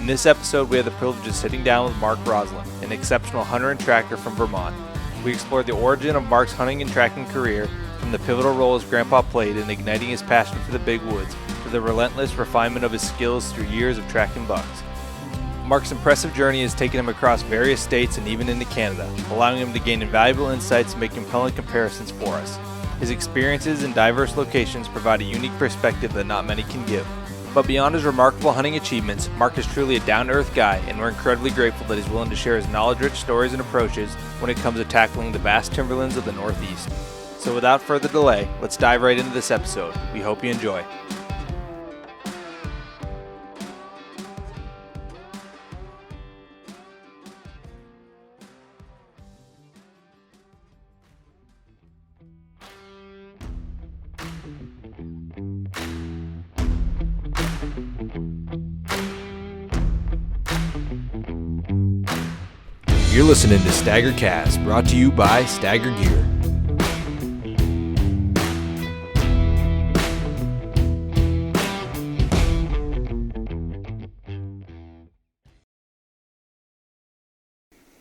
In this episode, we have the privilege of sitting down with Mark Rosolen, an exceptional hunter and tracker from Vermont. We explored the origin of Mark's hunting and tracking career, from the pivotal role his grandpa played in igniting his passion for the big woods, to the relentless refinement of his skills through years of tracking bucks. Mark's impressive journey has taken him across various states and even into Canada, allowing him to gain invaluable insights and make compelling comparisons for us. His experiences in diverse locations provide a unique perspective that not many can give. But beyond his remarkable hunting achievements, Mark is truly a down-to-earth guy, and we're incredibly grateful that he's willing to share his knowledge-rich stories and approaches when it comes to tackling the vast timberlands of the Northeast. So without further delay, let's dive right into this episode. We hope you enjoy. You're listening to STAGR Cast, brought to you by STAGR Gear.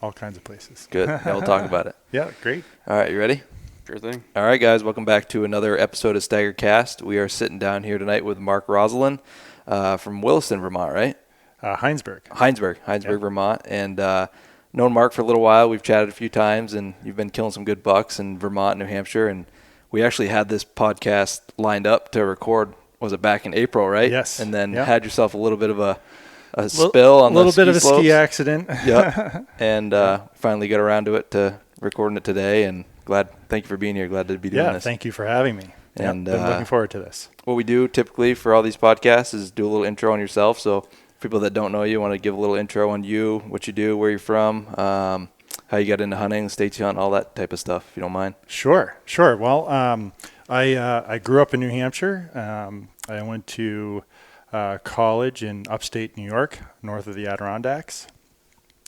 All kinds of places. Good. Now we'll talk about it. Yeah, great. All right, you ready? Sure thing. All right, guys, welcome back to another episode of STAGR Cast. We are sitting down here tonight with Mark Rosolen from Williston, Vermont, right? Heinsberg, Heinsberg, Vermont. And known Mark for a little while. We've chatted a few times, and you've been killing some good bucks in Vermont, New Hampshire. And we actually had this podcast lined up to record, was it back in April, right? Yes. And then yep. Had yourself a little bit of a spill on the ski slopes. A little bit of a ski accident. Yep. And finally got around to it, to recording it today. And thank you for being here. Glad to be doing this. Yeah, thank you for having me. And been looking forward to this. What we do typically for all these podcasts is do a little intro on yourself. So people that don't know you, want to give a little intro on you, what you do, where you're from, how you got into hunting, the states you hunt, all that type of stuff, if you don't mind. Sure. Well, I grew up in New Hampshire. I went to college in upstate New York, north of the Adirondacks.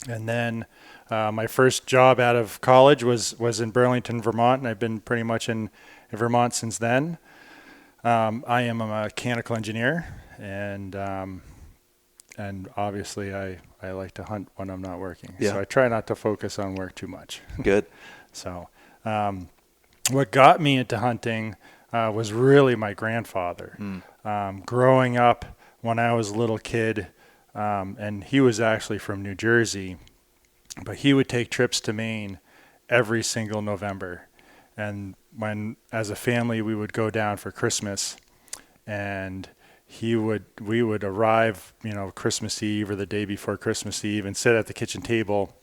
And then my first job out of college was in Burlington, Vermont, and I've been pretty much in Vermont since then. I am a mechanical engineer, and obviously I like to hunt when I'm not working. Yeah. So I try not to focus on work too much. Good. So what got me into hunting was really my grandfather. Growing up when I was a little kid, and he was actually from New Jersey, but he would take trips to Maine every single November. And as a family, we would go down for Christmas, and we would arrive, Christmas Eve or the day before Christmas Eve, and sit at the kitchen table,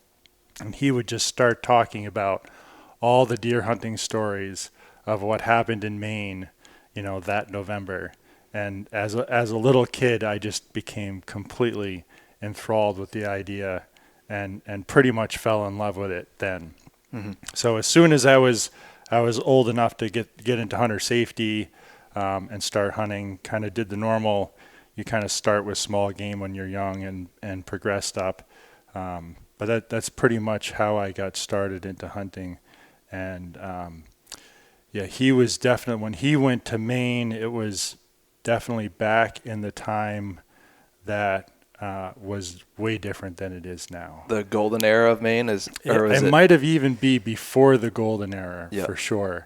and he would just start talking about all the deer hunting stories of what happened in Maine, that November. And as a little kid, I just became completely enthralled with the idea, and pretty much fell in love with it then. Mm-hmm. So as soon as I was old enough to get into hunter safety, and start hunting, kind of did the normal. You kind of start with small game when you're young and progressed up. But that's pretty much how I got started into hunting. And he was definitely, when he went to Maine, it was definitely back in the time that was way different than it is now. The golden era of Maine it might have even be before the golden era, yep. For sure.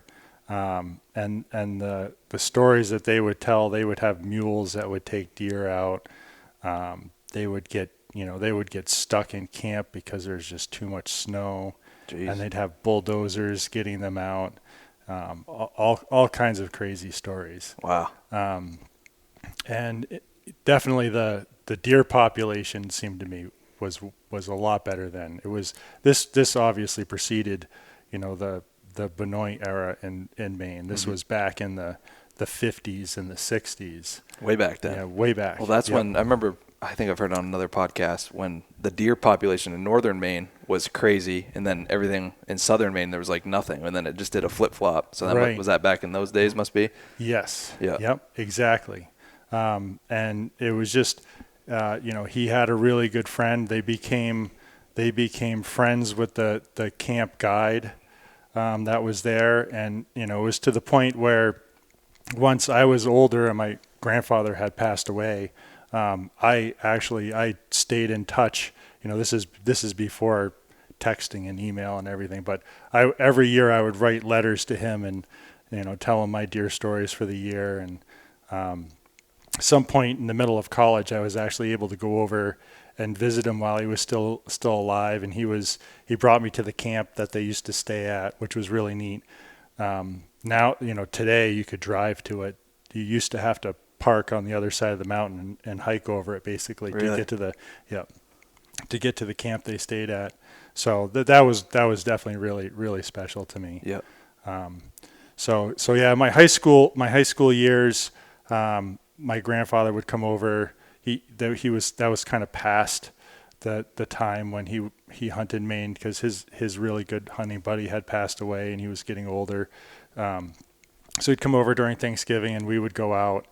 And the stories that they would tell, they would have mules that would take deer out. They would get stuck in camp because there's just too much snow. Jeez. And they'd have bulldozers getting them out. All kinds of crazy stories. Wow. And definitely the deer population seemed to me was a lot better then. It was this obviously preceded, the Benoit era in Maine. This was back in the 50s and the 60s. Way back then. Yeah, way back. Well, that's when I remember, I think I've heard on another podcast, when the deer population in northern Maine was crazy, and then everything in southern Maine, there was like nothing, and then it just did a flip-flop. So that was that back in those days, must be? Yes. Yeah. Yep, exactly. And it was just, he had a really good friend. They became friends with the camp guide that was there. And, it was to the point where once I was older and my grandfather had passed away, I stayed in touch. This is before texting and email and everything, but every year I would write letters to him and tell him my deer stories for the year. And some point in the middle of college, I was actually able to go over and visit him while he was still alive, and he brought me to the camp that they used to stay at, which was really neat. Now today you could drive to it. You used to have to park on the other side of the mountain and hike over it basically to get to the camp they stayed at. So that was definitely really, really special to me. Yeah. So yeah, my high school years, my grandfather would come over. That was kind of past the time when he hunted Maine, because his really good hunting buddy had passed away and he was getting older. So he'd come over during Thanksgiving and we would go out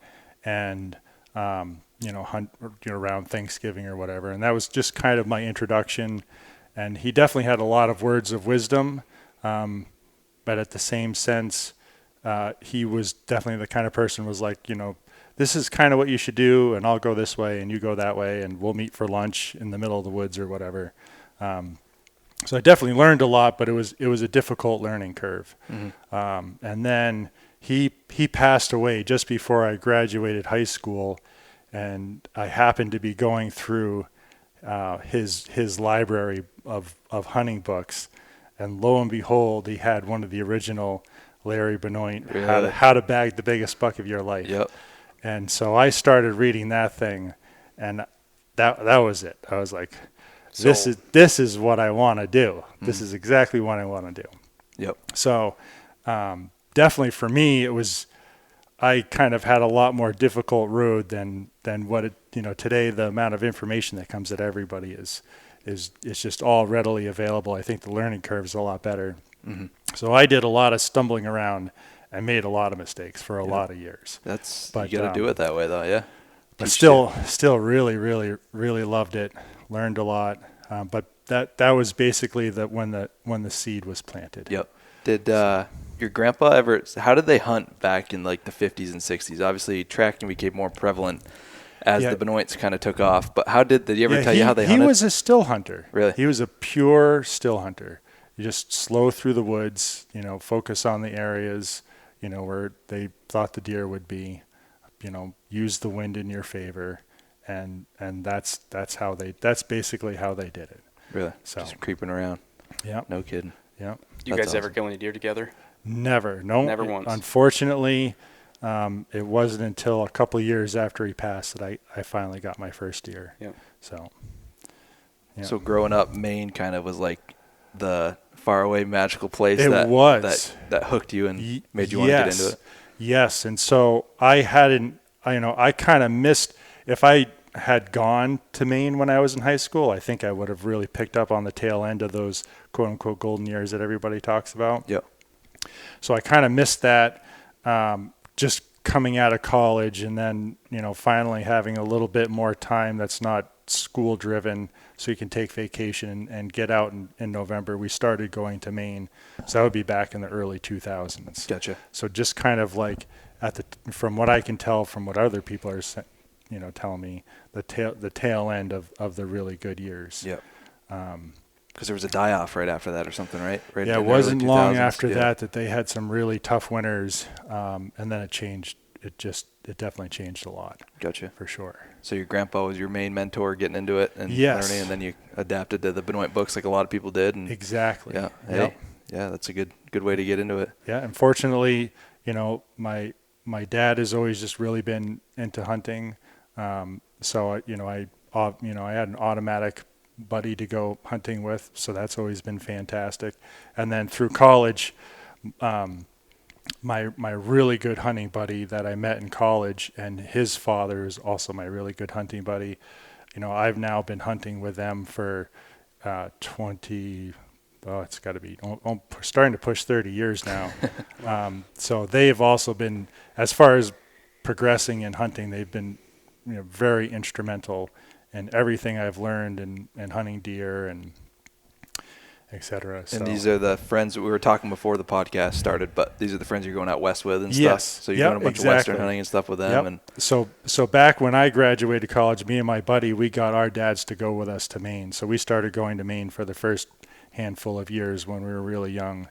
and hunt around Thanksgiving or whatever. And that was just kind of my introduction. And he definitely had a lot of words of wisdom, but at the same sense, he was definitely the kind of person who was like, this is kind of what you should do, and I'll go this way and you go that way, and we'll meet for lunch in the middle of the woods or whatever. So I definitely learned a lot, but it was a difficult learning curve. Mm-hmm. And then he passed away just before I graduated high school, and I happened to be going through his library of hunting books, and lo and behold, he had one of the original Larry Benoit, really? How to Bag the Biggest Buck of Your Life. Yep. And so I started reading that thing, and that was it. I was like, this is what I want to do. Mm-hmm. This is exactly what I want to do. Yep. So definitely for me, I kind of had a lot more difficult road than what today. The amount of information that comes at everybody is just all readily available. I think the learning curve is a lot better. Mm-hmm. So I did a lot of stumbling around. I made a lot of mistakes for a lot of years. You got to do it that way though, yeah. But still really, really, really loved it. Learned a lot. But that was basically when the seed was planted. Yep. Did your grandpa how did they hunt back in like the 50s and 60s? Obviously tracking became more prevalent as the Benoits kind of took off. But did he ever tell you how they hunted? He was a still hunter. Really? He was a pure still hunter. You just slow through the woods, focus on the areas, where they thought the deer would be, use the wind in your favor. And that's basically how they did it. Really? So just creeping around. Yeah. No kidding. Yeah. You guys ever kill any deer together? Never. No. Never once. Unfortunately, it wasn't until a couple of years after he passed that I finally got my first deer. Yeah. So growing up, Maine kind of was like the faraway magical place that hooked you and made you want to get into it. Yes. And so I kind of missed, if I had gone to Maine when I was in high school, I think I would have really picked up on the tail end of those quote unquote golden years that everybody talks about. Yeah. So I kind of missed that, just coming out of college, and then, finally having a little bit more time that's not school driven, so you can take vacation and get out in November. We started going to Maine. So that would be back in the early 2000s. Gotcha. So just kind of like from what I can tell from what other people are telling me, the tail end of the really good years. Yeah. Because there was a die-off right after that or something, right? Yeah, it wasn't long after that they had some really tough winters, and then it changed. It definitely changed a lot. Gotcha. For sure. So your grandpa was your main mentor getting into it and learning, and then you adapted to the Benoit books like a lot of people did. And exactly. Yeah. Hey, yeah, that's a good way to get into it. Yeah, unfortunately, my dad has always just really been into hunting. So I had an automatic buddy to go hunting with, so that's always been fantastic. And then through college, my really good hunting buddy that I met in college, and his father is also my really good hunting buddy. I've now been hunting with them for 20. It's got to be starting to push 30 years now. So they've also been, as far as progressing in hunting, they've been very instrumental in everything I've learned in hunting deer etc. And these are the friends that we were talking before the podcast started, but these are the friends you're going out west with and yes. stuff. So you're doing a bunch of western hunting and stuff with them. And so back when I graduated college, me and my buddy, we got our dads to go with us to Maine. So we started going to Maine for the first handful of years when we were really young,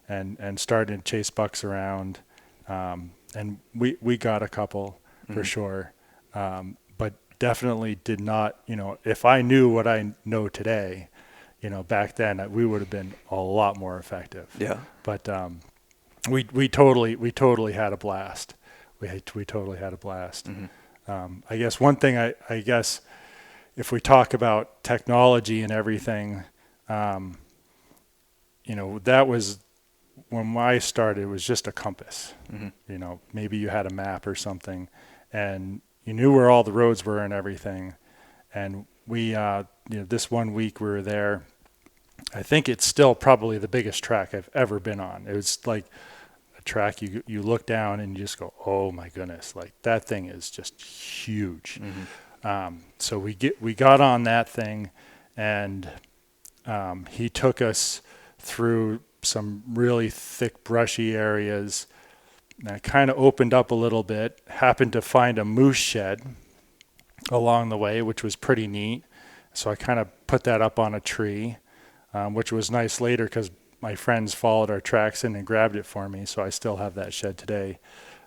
and started to chase bucks around. And we got a couple for sure, but definitely did not. If I knew what I know today, back then we would have been a lot more effective. Yeah. But we totally had a blast. We totally had a blast. I guess one thing I guess if we talk about technology and everything, that was when I started. It was just a compass. Maybe you had a map or something, and you knew where all the roads were and everything. And we, this one week we were there. I think it's still probably the biggest track I've ever been on. It was like a track you look down and you just go, oh my goodness, like that thing is just huge. So we got on that thing, and he took us through some really thick brushy areas. And I kind of opened up a little bit, happened to find a moose shed along the way, which was pretty neat. So I kind of put that up on a tree, which was nice later because my friends followed our tracks in and grabbed it for me. So I still have that shed today.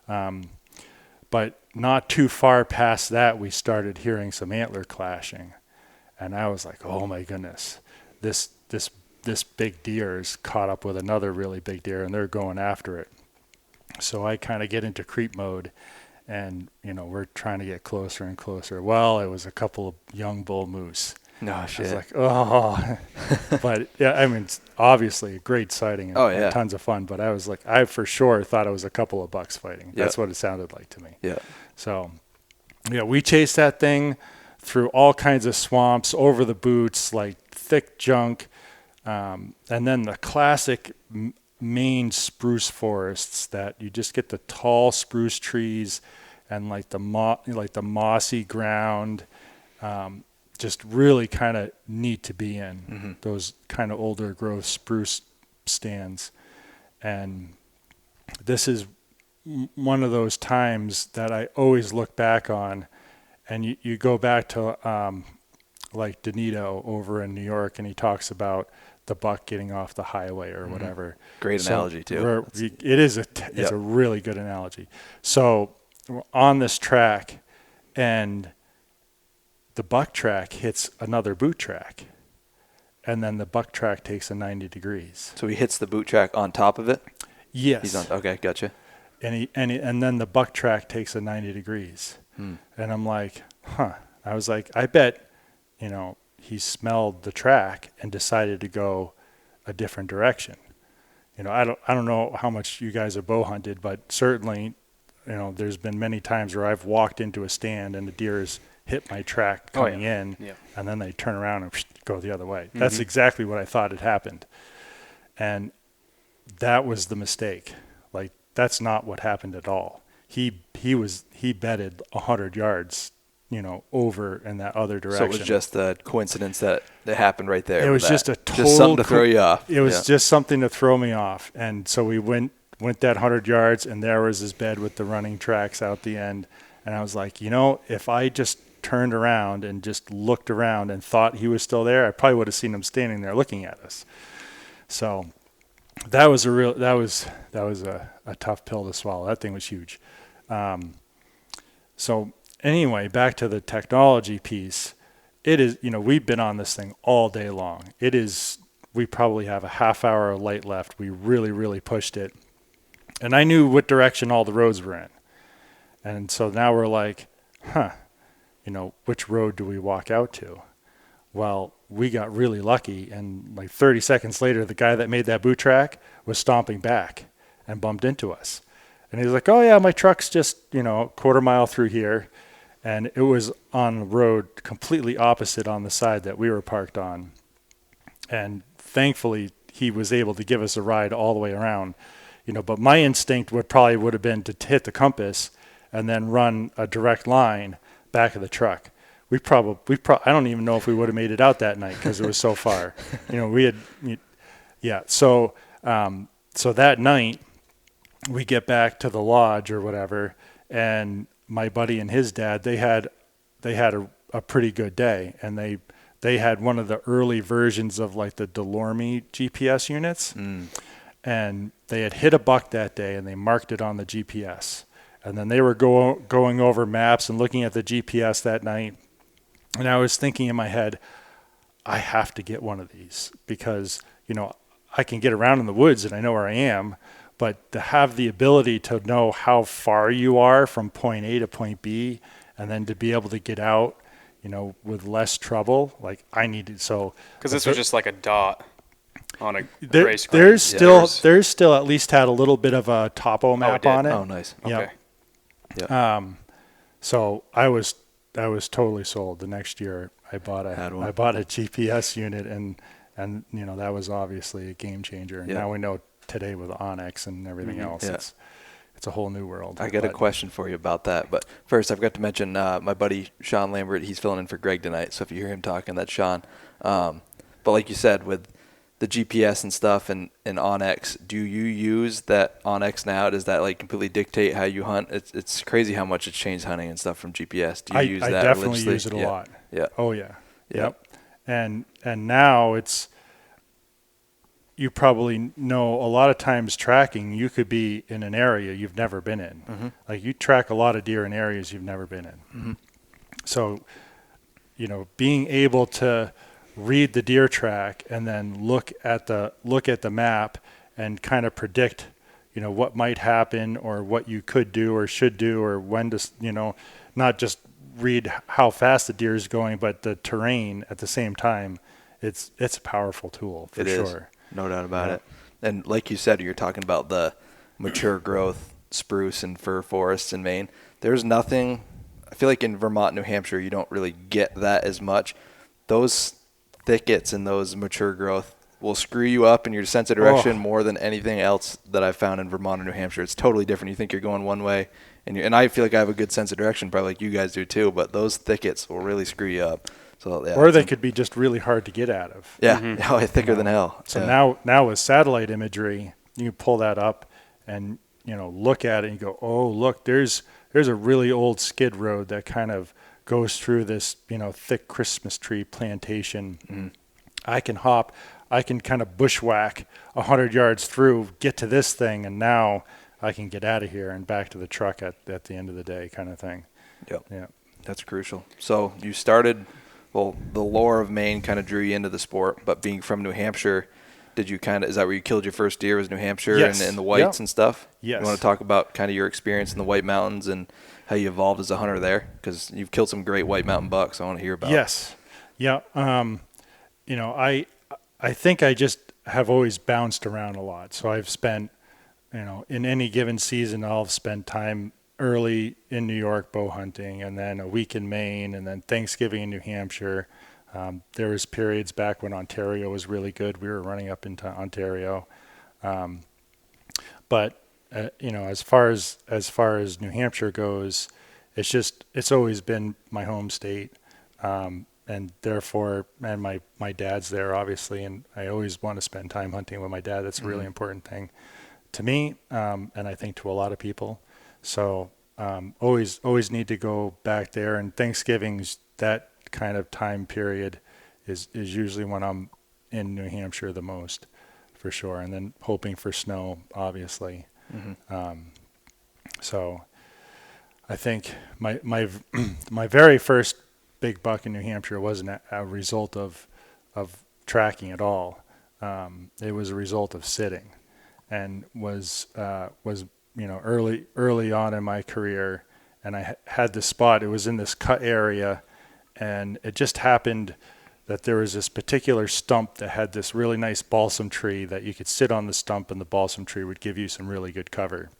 But not too far past that, we started hearing some antler clashing. And I was like, oh my goodness, this big deer is caught up with another really big deer and they're going after it. So I kind of get into creep mode, and we're trying to get closer and closer. Well, it was a couple of young bull moose. No shit. I was like, oh, but yeah, I mean, it's obviously a great sighting and tons of fun. But I was like, I for sure thought it was a couple of bucks fighting. That's what it sounded like to me. Yeah. So, we chased that thing through all kinds of swamps, over the boots, like thick junk, and then the classic Maine spruce forests that you just get the tall spruce trees and like the mossy ground. Just really kind of neat to be in, those kind of older growth spruce stands. And this is one of those times that I always look back on, and you go back to like Donito over in New York, and he talks about the buck getting off the highway or whatever. Great analogy too. It is it's a really good analogy. So we're on this track, and the buck track hits another boot track, and then the buck track takes a 90 degrees. So he hits the boot track on top of it? Yes. He's on. Okay, gotcha. And then the buck track takes a 90 degrees. And I'm like, I was like, I bet, he smelled the track and decided to go a different direction. I don't know how much you guys have bow hunted, but certainly, there's been many times where I've walked into a stand and the deer's hit my track coming in, and then they turn around and go the other way. That's exactly what I thought had happened. And that was the mistake. Like, that's not what happened at all. He bedded 100 yards, over in that other direction. So it was just a coincidence that it happened right there. It was just something to throw you off. It was just something to throw me off. And so we went that 100 yards, and there was his bed with the running tracks out the end. And I was like, if I just turned around and just looked around and thought he was still there, I probably would have seen him standing there looking at us. So that was a tough pill to swallow. That thing was huge. So anyway, back to the technology piece. It is, we've been on this thing all day long. We probably have a half hour of light left. We really, really pushed it. And I knew what direction all the roads were in. And so now we're like, which road do we walk out to? Well, we got really lucky, and like 30 seconds later, the guy that made that boot track was stomping back and bumped into us. And he's like, oh yeah, my truck's just, a quarter mile through here. And it was on the road completely opposite on the side that we were parked on. And thankfully, he was able to give us a ride all the way around. But my instinct would have been to hit the compass and then run a direct line back of the truck. I don't even know if we would have made it out that night because it was so far. Yeah. So that night we get back to the lodge or whatever, and my buddy and his dad, they had a pretty good day, and they had one of the early versions of like the Delorme GPS units, and they had hit a buck that day, and they marked it on the GPS, and then they were going over maps and looking at the GPS that night, and I was thinking in my head, I have to get one of these because I can get around in the woods and I know where I am, but to have the ability to know how far you are from point A to point B, and then to be able to get out, with less trouble, like I needed. So because this was just like a dot on a gray screen. There's still at least had a little bit of a topo map on it. Oh, nice. Okay. Yeah. So I was totally sold. The next year I bought a GPS unit, and that was obviously a game changer. And now we know today with Onyx and everything else, it's a whole new world. I got a question for you about that, but first I forgot to mention my buddy Sean Lambert. He's filling in for Greg tonight, so if you hear him talking, that's Sean. But like you said, with the GPS and stuff and Onyx, do you use that Onyx now? Does that like completely dictate how you hunt? It's crazy how much it's changed hunting and stuff from GPS. Do you use that? I definitely use it a lot. Yeah. Oh yeah. Yep. And now it's, you probably know a lot of times tracking, you could be in an area you've never been in. Mm-hmm. Like you track a lot of deer in areas you've never been in. Mm-hmm. So, being able to read the deer track and then look at the map and kind of predict, what might happen or what you could do or should do or when to, not just read how fast the deer is going, but the terrain at the same time. It's a powerful tool for sure. No doubt about it. And like you said, you're talking about the mature growth spruce and fir forests in Maine. There's nothing, I feel like in Vermont, New Hampshire, you don't really get that as much. Those thickets and those mature growth will screw you up in your sense of direction more than anything else that I've found in Vermont or New Hampshire. It's totally different. You think you're going one way, and I feel like I have a good sense of direction, probably like you guys do too, but those thickets will really screw you up. So, or they could be just really hard to get out of. Yeah, thicker than hell. So now with satellite imagery, you pull that up and look at it and you go, oh look, there's a really old skid road that kind of goes through this thick Christmas tree plantation. Mm-hmm. I can kind of bushwhack 100 yards through, get to this thing, and now I can get out of here and back to the truck at the end of the day, kind of thing. Yep. Yeah, that's crucial. So you started. Well, the lore of Maine kind of drew you into the sport, but being from New Hampshire, is that where you killed your first deer, was New Hampshire? Yes. And the whites and stuff? Yes. You want to talk about kind of your experience in the White Mountains and how you evolved as a hunter there? Because you've killed some great White Mountain bucks I want to hear about. Yes. Yeah. I think I just have always bounced around a lot. So I've spent, in any given season, I'll spend time early in New York bow hunting, and then a week in Maine, and then Thanksgiving in New Hampshire. There was periods back when Ontario was really good. We were running up into Ontario, but as far as New Hampshire goes, it's always been my home state, and therefore, and my dad's there obviously, and I always want to spend time hunting with my dad. That's a really important thing to me, and I think to a lot of people. So always need to go back there, and Thanksgiving's that kind of time period is usually when I'm in New Hampshire the most, for sure, and then hoping for snow, obviously. Mm-hmm. So I think my very first big buck in New Hampshire wasn't a result of tracking at all. It was a result of sitting, and was early on in my career, and I had this spot. It was in this cut area, and it just happened that there was this particular stump that had this really nice balsam tree that you could sit on the stump, and the balsam tree would give you some really good cover.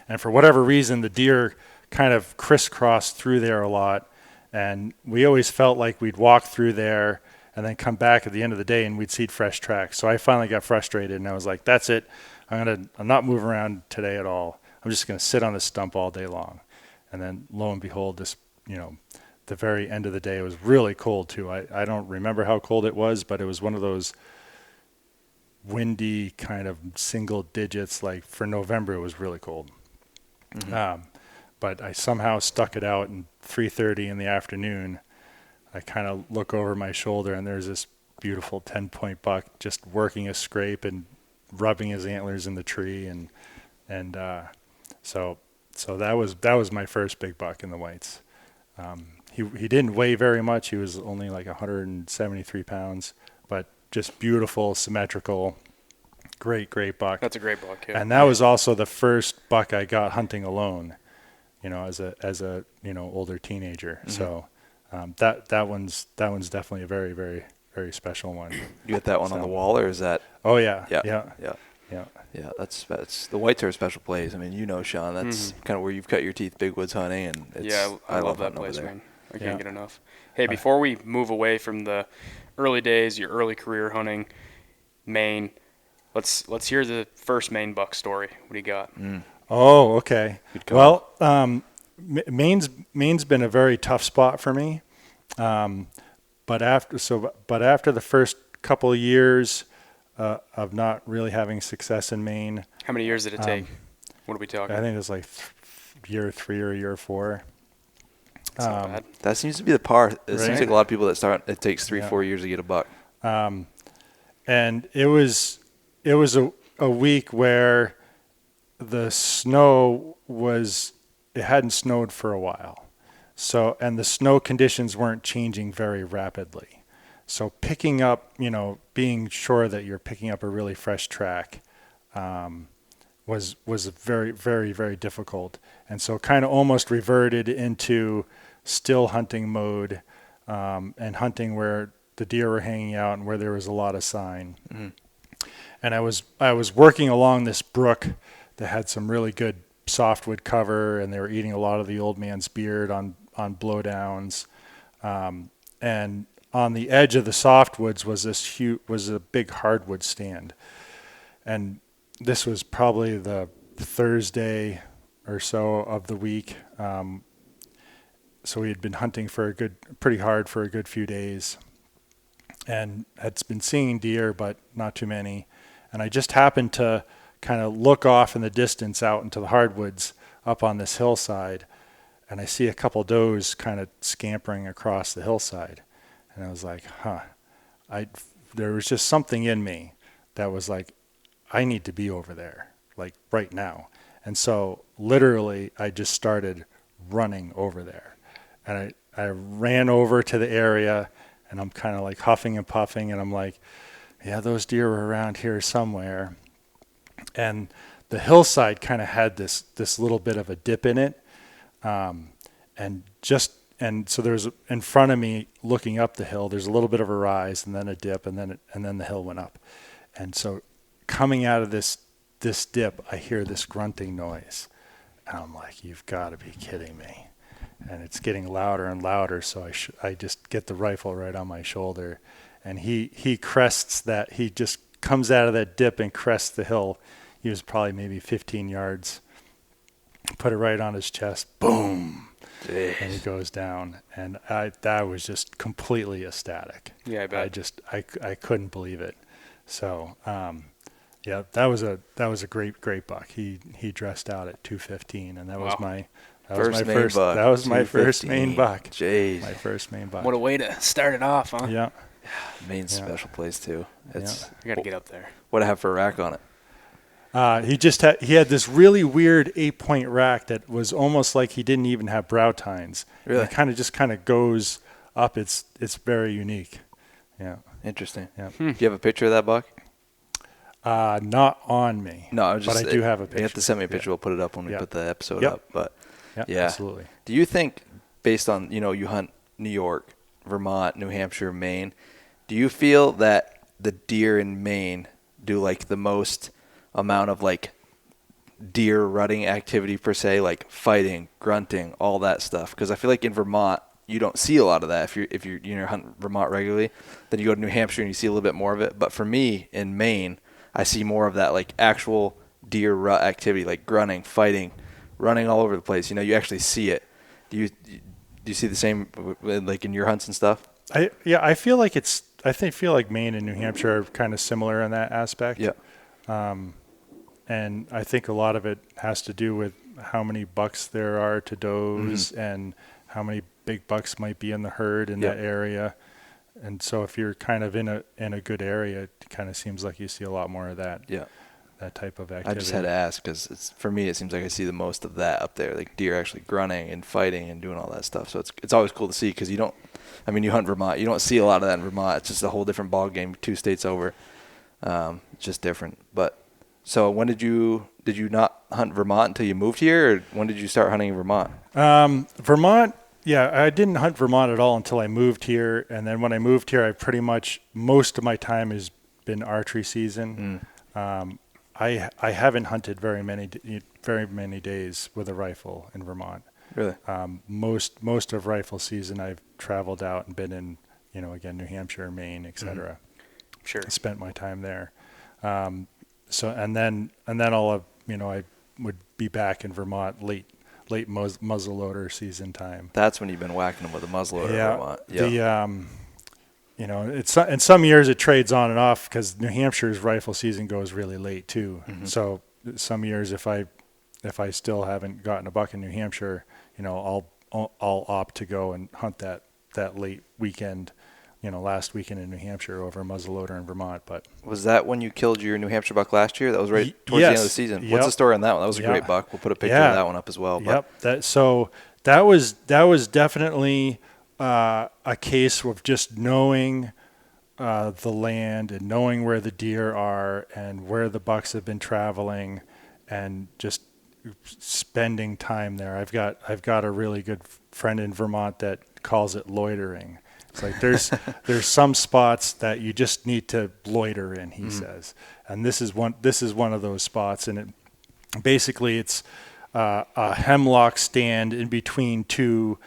And for whatever reason, the deer kind of crisscrossed through there a lot, and we always felt like we'd walk through there and then come back at the end of the day and we'd see fresh tracks. So I finally got frustrated, and I was like, that's it. I'm not moving around today at all. I'm just going to sit on this stump all day long. And then lo and behold, the very end of the day, it was really cold too. I don't remember how cold it was, but it was one of those windy, kind of single digits. Like for November, it was really cold. But I somehow stuck it out, and 3:30 in the afternoon, I kind of look over my shoulder, and there's this beautiful 10-point buck just working a scrape and rubbing his antlers in the tree, and so that was my first big buck in the whites. He didn't weigh very much. He was only like 173 pounds, but just beautiful, symmetrical, great buck. That's a great buck, yeah. And that was also the first buck I got hunting alone, as a older teenager. So that one's definitely a very, very, very special one. You get that one on the wall, or is that? Oh yeah. Yeah, that's the whites are a special place. I mean, Sean, that's kind of where you've cut your teeth big woods hunting, and I love that place, man. I can't get enough. Hey, before we move away from the early days, your early career hunting, Maine, let's hear the first Maine buck story. What do you got? Oh, okay. Well, Maine's been a very tough spot for me, but after the first couple of years of not really having success in Maine. How many years did it take? What are we talking? I think it was like year 3 or year 4. That's not bad. That seems to be the par. It Right? seems like a lot of people that start, it takes 3-4 years to get a buck. And it was a week where the snow it hadn't snowed for a while. So, and the snow conditions weren't changing very rapidly. So picking up, being sure that you're picking up a really fresh track was very, very, very difficult. And so kind of almost reverted into still hunting mode and hunting where the deer were hanging out and where there was a lot of sign. And I was working along this brook that had some really good softwood cover, and they were eating a lot of the old man's beard on blowdowns. And on the edge of the softwoods was a big hardwood stand. And this was probably the Thursday or so of the week. So we had been hunting pretty hard for a good few days, and had been seeing deer, but not too many. And I just happened to kind of look off in the distance out into the hardwoods up on this hillside, and I see a couple does kind of scampering across the hillside. And I was like, there was just something in me that was like, I need to be over there, like right now. And so literally I just started running over there. And I ran over to the area, and I'm kind of like huffing and puffing, and I'm like, yeah, those deer were around here somewhere. And the hillside kind of had this little bit of a dip in it. And so there's in front of me looking up the hill, there's a little bit of a rise and then a dip, and then the hill went up. And so coming out of this dip, I hear this grunting noise, and I'm like, you've got to be kidding me. And it's getting louder and louder. So I just get the rifle right on my shoulder, and he crests that. He just comes out of that dip and crests the hill. He was probably maybe 15 yards. Put it right on his chest. Boom. Jeez. And he goes down, and that was just completely ecstatic. Yeah, I bet. I couldn't believe it. So, yeah, that was a great buck. He dressed out at 215, and that was my first Maine buck. Jeez. My first Maine buck. What a way to start it off, huh? Yeah. Maine's a special place too. I got to get up there. What I have for a rack on it? He had this really weird 8-point rack that was almost like he didn't even have brow tines. Really? And it kind of goes up. It's very unique. Yeah. Interesting. Yeah. Do you have a picture of that buck? Not on me. No, but I do have a picture. You have to send me a picture. We'll put it up when we put the episode up. But yeah, absolutely. Do you think, based on you hunt New York, Vermont, New Hampshire, Maine, do you feel that the deer in Maine do like the most amount of like deer rutting activity per se, like fighting, grunting, all that stuff? Because I feel like in Vermont you don't see a lot of that. If you're hunting Vermont regularly, then you go to New Hampshire and you see a little bit more of it. But for me in Maine, I see more of that like actual deer rut activity, like grunting, fighting, running all over the place. You actually see it. Do you see the same like in your hunts and stuff? I feel like it's feel like Maine and New Hampshire are kind of similar in that aspect. Yeah. And I think a lot of it has to do with how many bucks there are to does and how many big bucks might be in the herd in that area. And so if you're kind of in a good area, it kind of seems like you see a lot more of that. Yeah. That type of activity. I just had to ask because for me it seems like I see the most of that up there, like deer actually grunting and fighting and doing all that stuff. So it's always cool to see because you hunt Vermont, you don't see a lot of that in Vermont. It's just a whole different ball game, 2 states over. It's just different. But so when did you not hunt Vermont until you moved here, or when did you start hunting Vermont? Vermont. Yeah, I didn't hunt Vermont at all until I moved here, and then when I moved here, I pretty much most of my time has been archery season. I haven't hunted very many days with a rifle in Vermont. Really? Most of rifle season, I've traveled out and been in, again, New Hampshire, Maine, etc. Sure. I spent my time there. So and then all of I would be back in Vermont late muzzleloader season time. That's when you've been whacking them with a muzzleloader in Vermont. Yeah. It's in some years it trades on and off because New Hampshire's rifle season goes really late too. So some years if I still haven't gotten a buck in New Hampshire, I'll opt to go and hunt that late weekend, last weekend in New Hampshire over a muzzleloader in Vermont. But was that when you killed your New Hampshire buck last year? That was right towards the end of the season. Yep. What's the story on that one? That was a great buck. We'll put a picture of that one up as well. Yep. That was definitely a case of just knowing the land and knowing where the deer are and where the bucks have been traveling, and just spending time there. I've got a really good friend in Vermont that calls it loitering. It's like there's some spots that you just need to loiter in, he says, and this is one of those spots. And it's a hemlock stand in between 2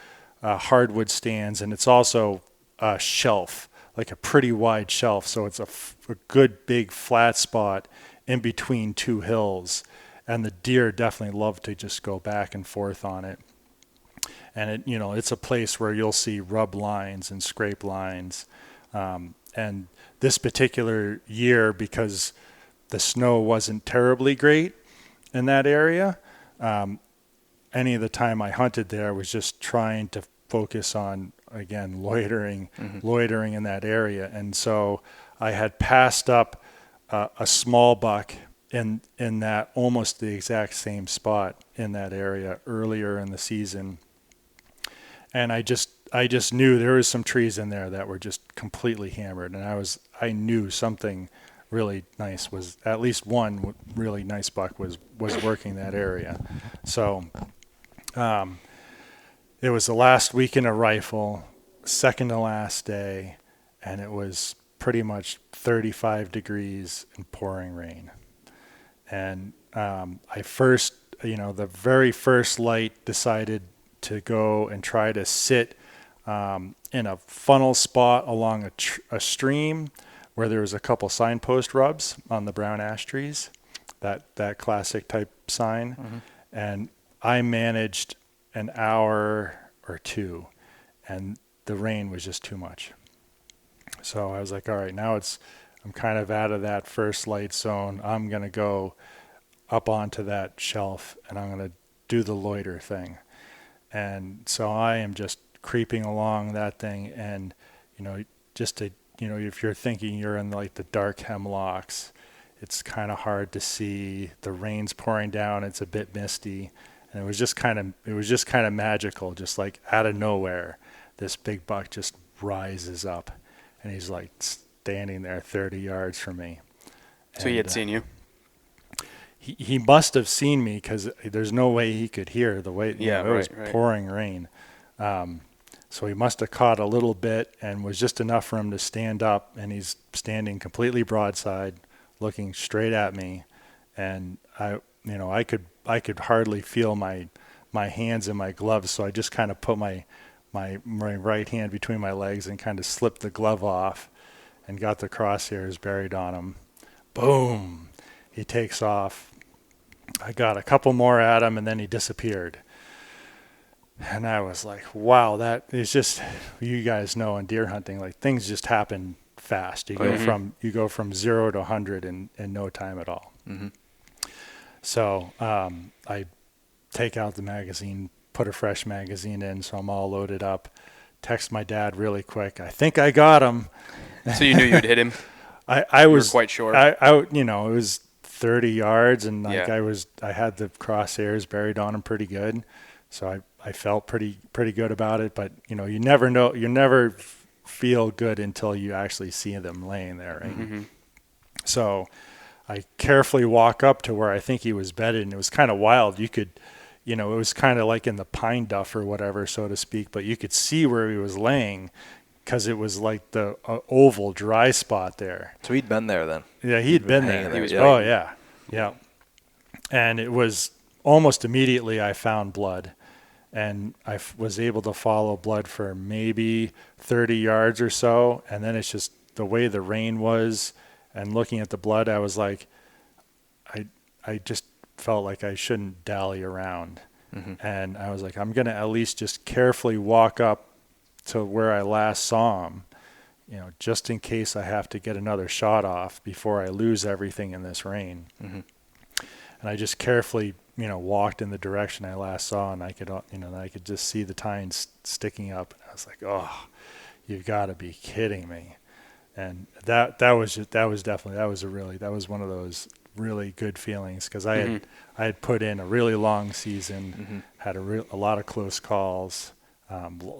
hardwood stands, and it's also a shelf, like a pretty wide shelf. So it's a good big flat spot in between 2 hills, and the deer definitely love to just go back and forth on it. And it's a place where you'll see rub lines and scrape lines. And this particular year, because the snow wasn't terribly great in that area, any of the time I hunted there was just trying to focus on, again, loitering in that area. And so I had passed up a small buck in that almost the exact same spot in that area earlier in the season. And I just knew there was some trees in there that were just completely hammered, and I knew something really nice was, at least one really nice buck was working that area. So it was the last week in a rifle, second to last day, and it was pretty much 35 degrees and pouring rain. And the very first light decided to go and try to sit in a funnel spot along a stream where there was a couple signpost rubs on the brown ash trees, that classic type sign. And I managed an hour or 2, and the rain was just too much. So I was like, all right, now I'm kind of out of that first light zone. I'm going to go up onto that shelf, and I'm going to do the loiter thing. And so I am just creeping along that thing, and if you're thinking you're in like the dark hemlocks, it's kind of hard to see. The rain's pouring down, it's a bit misty, and it was just kind of magical. Just like out of nowhere, this big buck just rises up, and he's like standing there 30 yards from me. So he had seen you. He must have seen me, because there's no way he could hear the way it was pouring rain. So he must have caught a little bit, and was just enough for him to stand up, and he's standing completely broadside, looking straight at me. And I could hardly feel my hands in my gloves, so I just kind of put my right hand between my legs and kind of slipped the glove off and got the crosshairs buried on him. Boom! He takes off. I got a couple more at him, and then he disappeared. And I was like, wow, that is just, you guys know in deer hunting, like things just happen fast. You go from 0 to 100 in no time at all. Mm-hmm. So I take out the magazine, put a fresh magazine in, so I'm all loaded up. Text my dad really quick. I think I got him. So you knew you'd hit him? I was quite sure. It was 30 yards, and Yeah. I had the crosshairs buried on him pretty good, so I felt pretty good about it. But you never know. You never feel good until you actually see them laying there, right? Mm-hmm. So I carefully walk up to where I think he was bedded, and it was kind of wild. You could, it was kind of like in the pine duff or whatever, so to speak, but you could see where he was laying because it was like the oval dry spot there. So he'd been there then. Yeah, he'd been there. He was Oh, yeah. Yeah. And it was almost immediately I found blood, and I was able to follow blood for maybe 30 yards or so, and then it's just the way the rain was and looking at the blood, I was like, I just felt like I shouldn't dally around. Mm-hmm. And I was like, I'm going to at least just carefully walk up to where I last saw him, just in case I have to get another shot off before I lose everything in this rain. Mm-hmm. And I just carefully, walked in the direction I last saw, and I could, I could just see the tines sticking up. And I was like, oh, you've got to be kidding me. And that was one of those really good feelings, because I had put in a really long season, had a lot of close calls,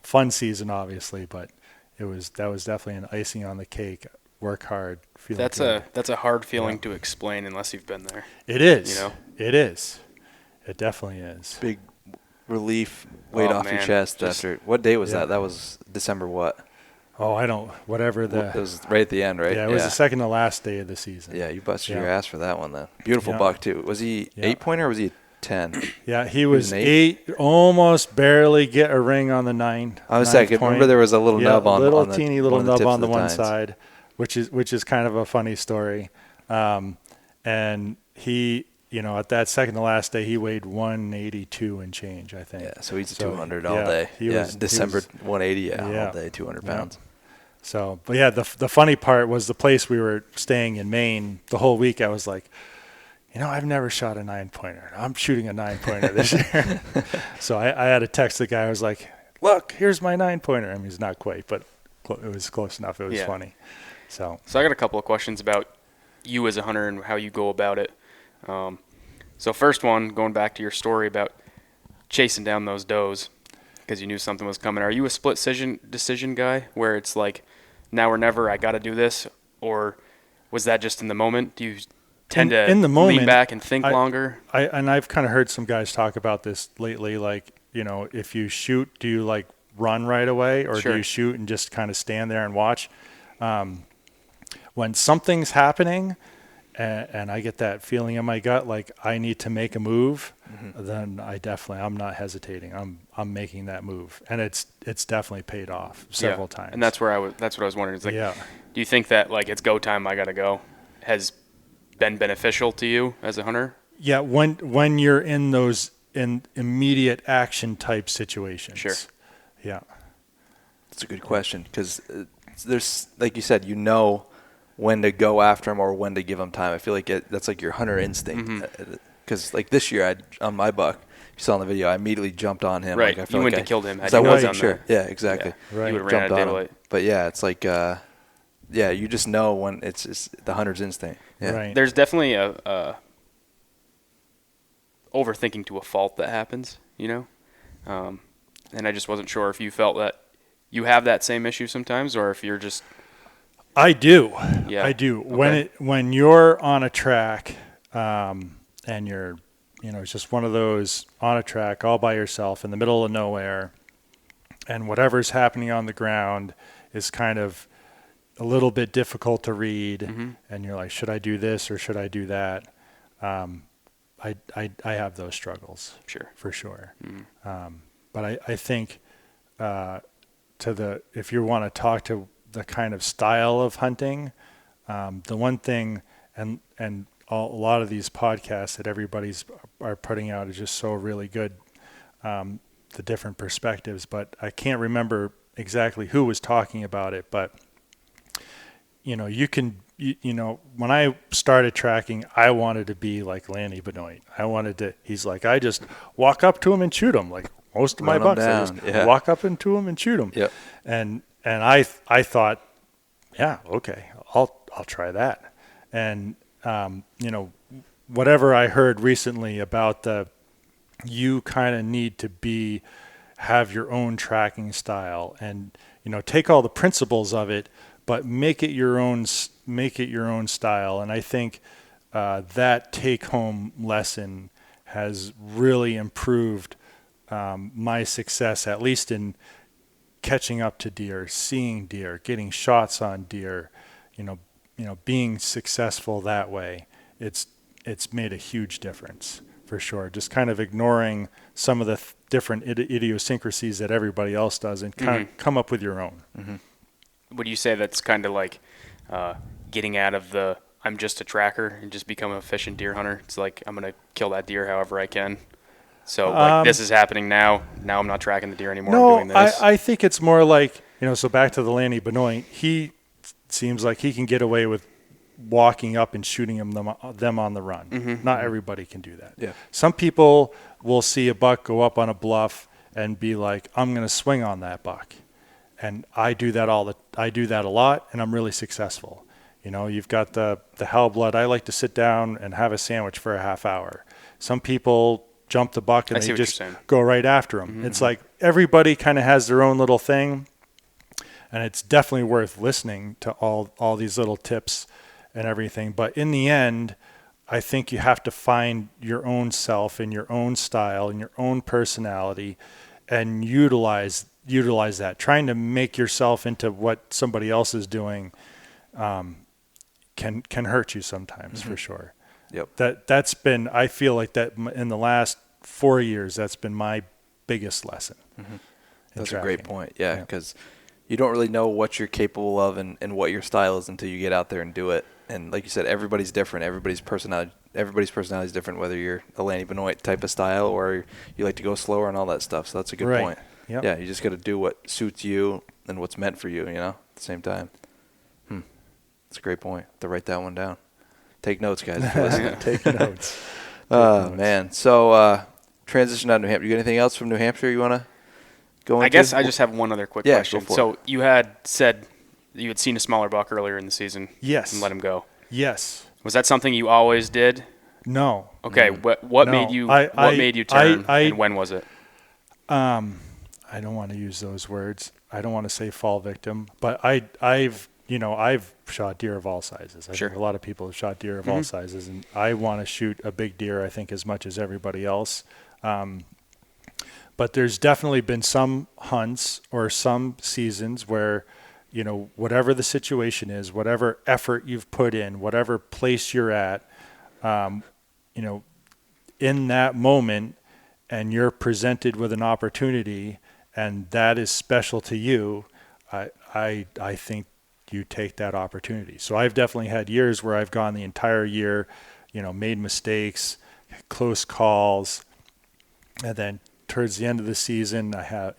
fun season obviously, but that was definitely an icing on the cake. Work hard, feel good. That's a hard feeling to explain unless you've been there. It is. It is. It definitely is. Big relief, weight off your chest after. What day was that? That was December what? Oh, whatever It was right at the end, right? Yeah, it was the second to last day of the season. Yeah, you busted your ass for that one then. Beautiful buck too. Was he 8-pointer or was he 10? Yeah, he was 8, almost barely get a ring on the 9. I was saying, remember there was a little nub on the teeny little nub on the one tines. side, which is kind of a funny story. And he, at that second to last day, he weighed 182 and change, I think. Yeah, so he's 200 all day. December 180, all day, 200 pounds. So, but yeah, the funny part was the place we were staying in Maine. The whole week I was like, I've never shot a 9-pointer. I'm shooting a 9-pointer this year. So I had to text the guy. I was like, look, here's my 9-pointer. I mean, it's not quite, but it was close enough. It was funny. So I got a couple of questions about you as a hunter and how you go about it. So first one, going back to your story about chasing down those does because you knew something was coming. Are you a split decision guy where it's like, now or never, I got to do this? Or was that just in the moment? Do you tend to lean back and think longer? I've kind of heard some guys talk about this lately. Like, if you shoot, do you like run right away, or do you shoot and just kind of stand there and watch? When something's happening and I get that feeling in my gut, like I need to make a move, then I'm not hesitating. I'm making that move, and it's definitely paid off several times. And that's what I was wondering. It's like, do you think that like it's go time, I gotta go, has been beneficial to you as a hunter? Yeah, when you're in those immediate action type situations. Sure. Yeah. That's a good question, because there's, like you said, when to go after him or when to give him time. I feel like that's like your hunter instinct. Because like this year, on my buck, you saw in the video, I immediately jumped on him. Right, like, you went to kill him. I wasn't sure. Yeah, exactly. Yeah. Right. You would have ran out of daylight. But yeah, it's like, you just know when it's the hunter's instinct. Yeah. Right. There's definitely a overthinking to a fault that happens, and I just wasn't sure if you felt that you have that same issue sometimes, or if you're just. I do. Yeah. I do. Okay. When you're on a track, and you're, it's just one of those on a track all by yourself in the middle of nowhere, and whatever's happening on the ground is kind of a little bit difficult to read, and you're like, should I do this or should I do that? I have those struggles. Sure. For sure. But I think if you want to talk to the kind of style of hunting, the one thing, and a lot of these podcasts that everybody's are putting out is just so really good, the different perspectives. But I can't remember exactly who was talking about it, but when I started tracking, I wanted to be like Lanny Benoit. He's like, I just walk up to him and shoot him. Like most of my bucks, I just walk up into him and shoot him. Yep. And I thought, yeah, okay, I'll try that. And, whatever I heard recently about you kind of need to have your own tracking style and, take all the principles of it, but make it your own style. And I think that take-home lesson has really improved my success, at least in catching up to deer, seeing deer, getting shots on deer, being successful that way. It's made a huge difference for sure. Just kind of ignoring some of the different idiosyncrasies that everybody else does and kind of come up with your own. Mm-hmm. Would you say that's kind of like getting out of the I'm just a tracker and just become an efficient deer hunter? It's like I'm going to kill that deer however I can. So like this is happening now. Now I'm not tracking the deer anymore. I'm doing this. I think it's more like, so back to the Lanny Benoit, he seems like he can get away with walking up and shooting them on the run. Mm-hmm. Not everybody can do that. Yeah. Some people will see a buck go up on a bluff and be like, I'm going to swing on that buck. And I do that a lot, and I'm really successful. You've got the hell blood. I like to sit down and have a sandwich for a half hour. Some people jump the buck and they just go right after them. Mm-hmm. It's like everybody kind of has their own little thing, and it's definitely worth listening to all these little tips and everything. But in the end, I think you have to find your own self and your own style and your own personality and utilize that. Trying to make yourself into what somebody else is doing can hurt you sometimes, for sure. Yep. That's been, I feel like that in the last 4 years, that's been my biggest lesson. Mm-hmm. That's a great point. Yeah. Because you don't really know what you're capable of and what your style is until you get out there and do it. And like you said, everybody's different. Everybody's personality is different, whether you're a Lanny Benoit type of style or you like to go slower and all that stuff. So that's a good point. Yep. Yeah, you just got to do what suits you and what's meant for you, at the same time. That's a great point. To write that one down. Take notes, guys, if you're listening. Take notes. Man. So transition out of New Hampshire. You got anything else from New Hampshire you want to go into? I guess I just have one other quick question. Go for so it. You had said that you had seen a smaller buck earlier in the season. Yes. And let him go. Yes. Was that something you always did? No. Okay. What made you turn and when was it? I don't want to use those words. I don't want to say fall victim, but I've shot deer of all sizes. I think a lot of people have shot deer of all sizes, and I want to shoot a big deer, I think, as much as everybody else. But there's definitely been some hunts or some seasons where, whatever the situation is, whatever effort you've put in, whatever place you're at, in that moment, and you're presented with an opportunity, and that is special to you, I think you take that opportunity. So I've definitely had years where I've gone the entire year, made mistakes, close calls, and then towards the end of the season, I have,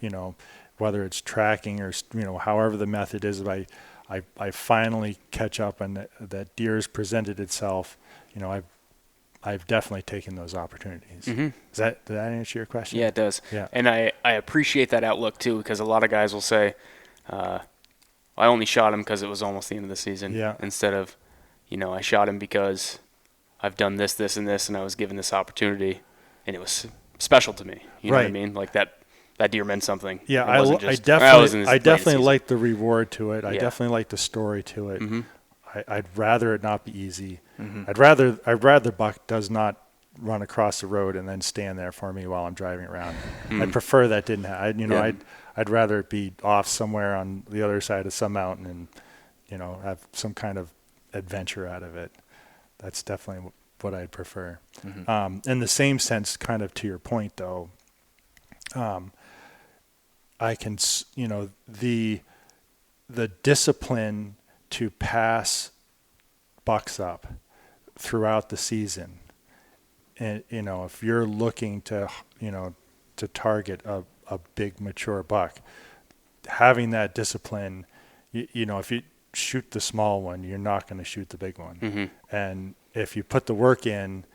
whether it's tracking or, however the method is, I finally catch up and that deer has presented itself. I've definitely taken those opportunities. Mm-hmm. Did that answer your question? Yeah, it does. Yeah. And I appreciate that outlook too, because a lot of guys will say, I only shot him because it was almost the end of the season. Yeah. Instead of, I shot him because I've done this, this, and this, and I was given this opportunity, and it was special to me. You know what I mean? Like that deer meant something. Yeah, I definitely like the reward to it. I definitely like the story to it. Mm-hmm. I'd rather it not be easy. Mm-hmm. I'd rather buck does not run across the road and then stand there for me while I'm driving around. Mm-hmm. I'd prefer that didn't happen. I'd rather it be off somewhere on the other side of some mountain and, have some kind of adventure out of it. That's definitely what I'd prefer. Mm-hmm. In the same sense, kind of to your point though, I can, the discipline to pass bucks up throughout the season. And, if you're looking to target a big mature buck, having that discipline, if shoot the small one, you're not going to shoot the big one. Mm-hmm. And if you put the work in,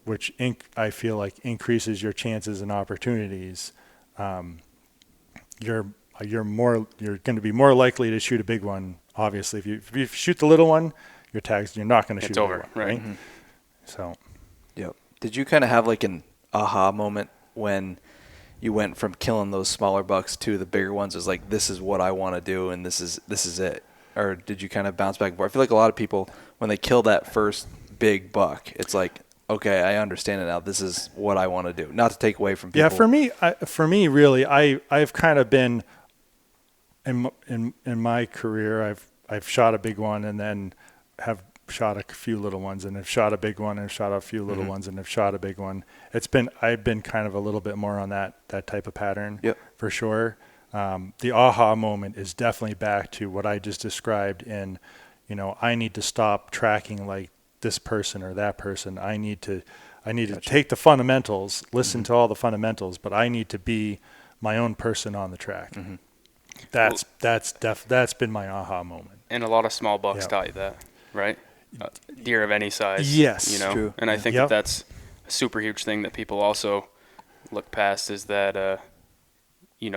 which I feel like increases your chances and opportunities, you're going to be more likely to shoot a big one. Obviously, if you shoot the little one, you're not going to shoot It's the over, big one, right? Mm-hmm. So, Yep. Did you kind of have like an aha moment when you went from killing those smaller bucks to the bigger ones? Is like, this is what I want to do, and this is it? Or did you kind of bounce back and forth? I feel like a lot of people, when they kill that first big buck, it's like, okay, I understand it now. This is what I want to do. Not to take away from people. Yeah, for me, really, I've kind of been in my career. I've shot a big one and then have shot a few little ones, and have shot a big one and shot a few little ones and have shot a big one. I've been kind of a little bit more on that type of pattern. Yep. For sure. The aha moment is definitely back to what I just described in, I need to stop tracking like this person or that person. I need to take the fundamentals, listen to all the fundamentals, but I need to be my own person on the track. Mm-hmm. That's been my aha moment. And a lot of small bucks taught you that, right? Deer of any size. Yes, true. And I think that's a super huge thing that people also look past, is that you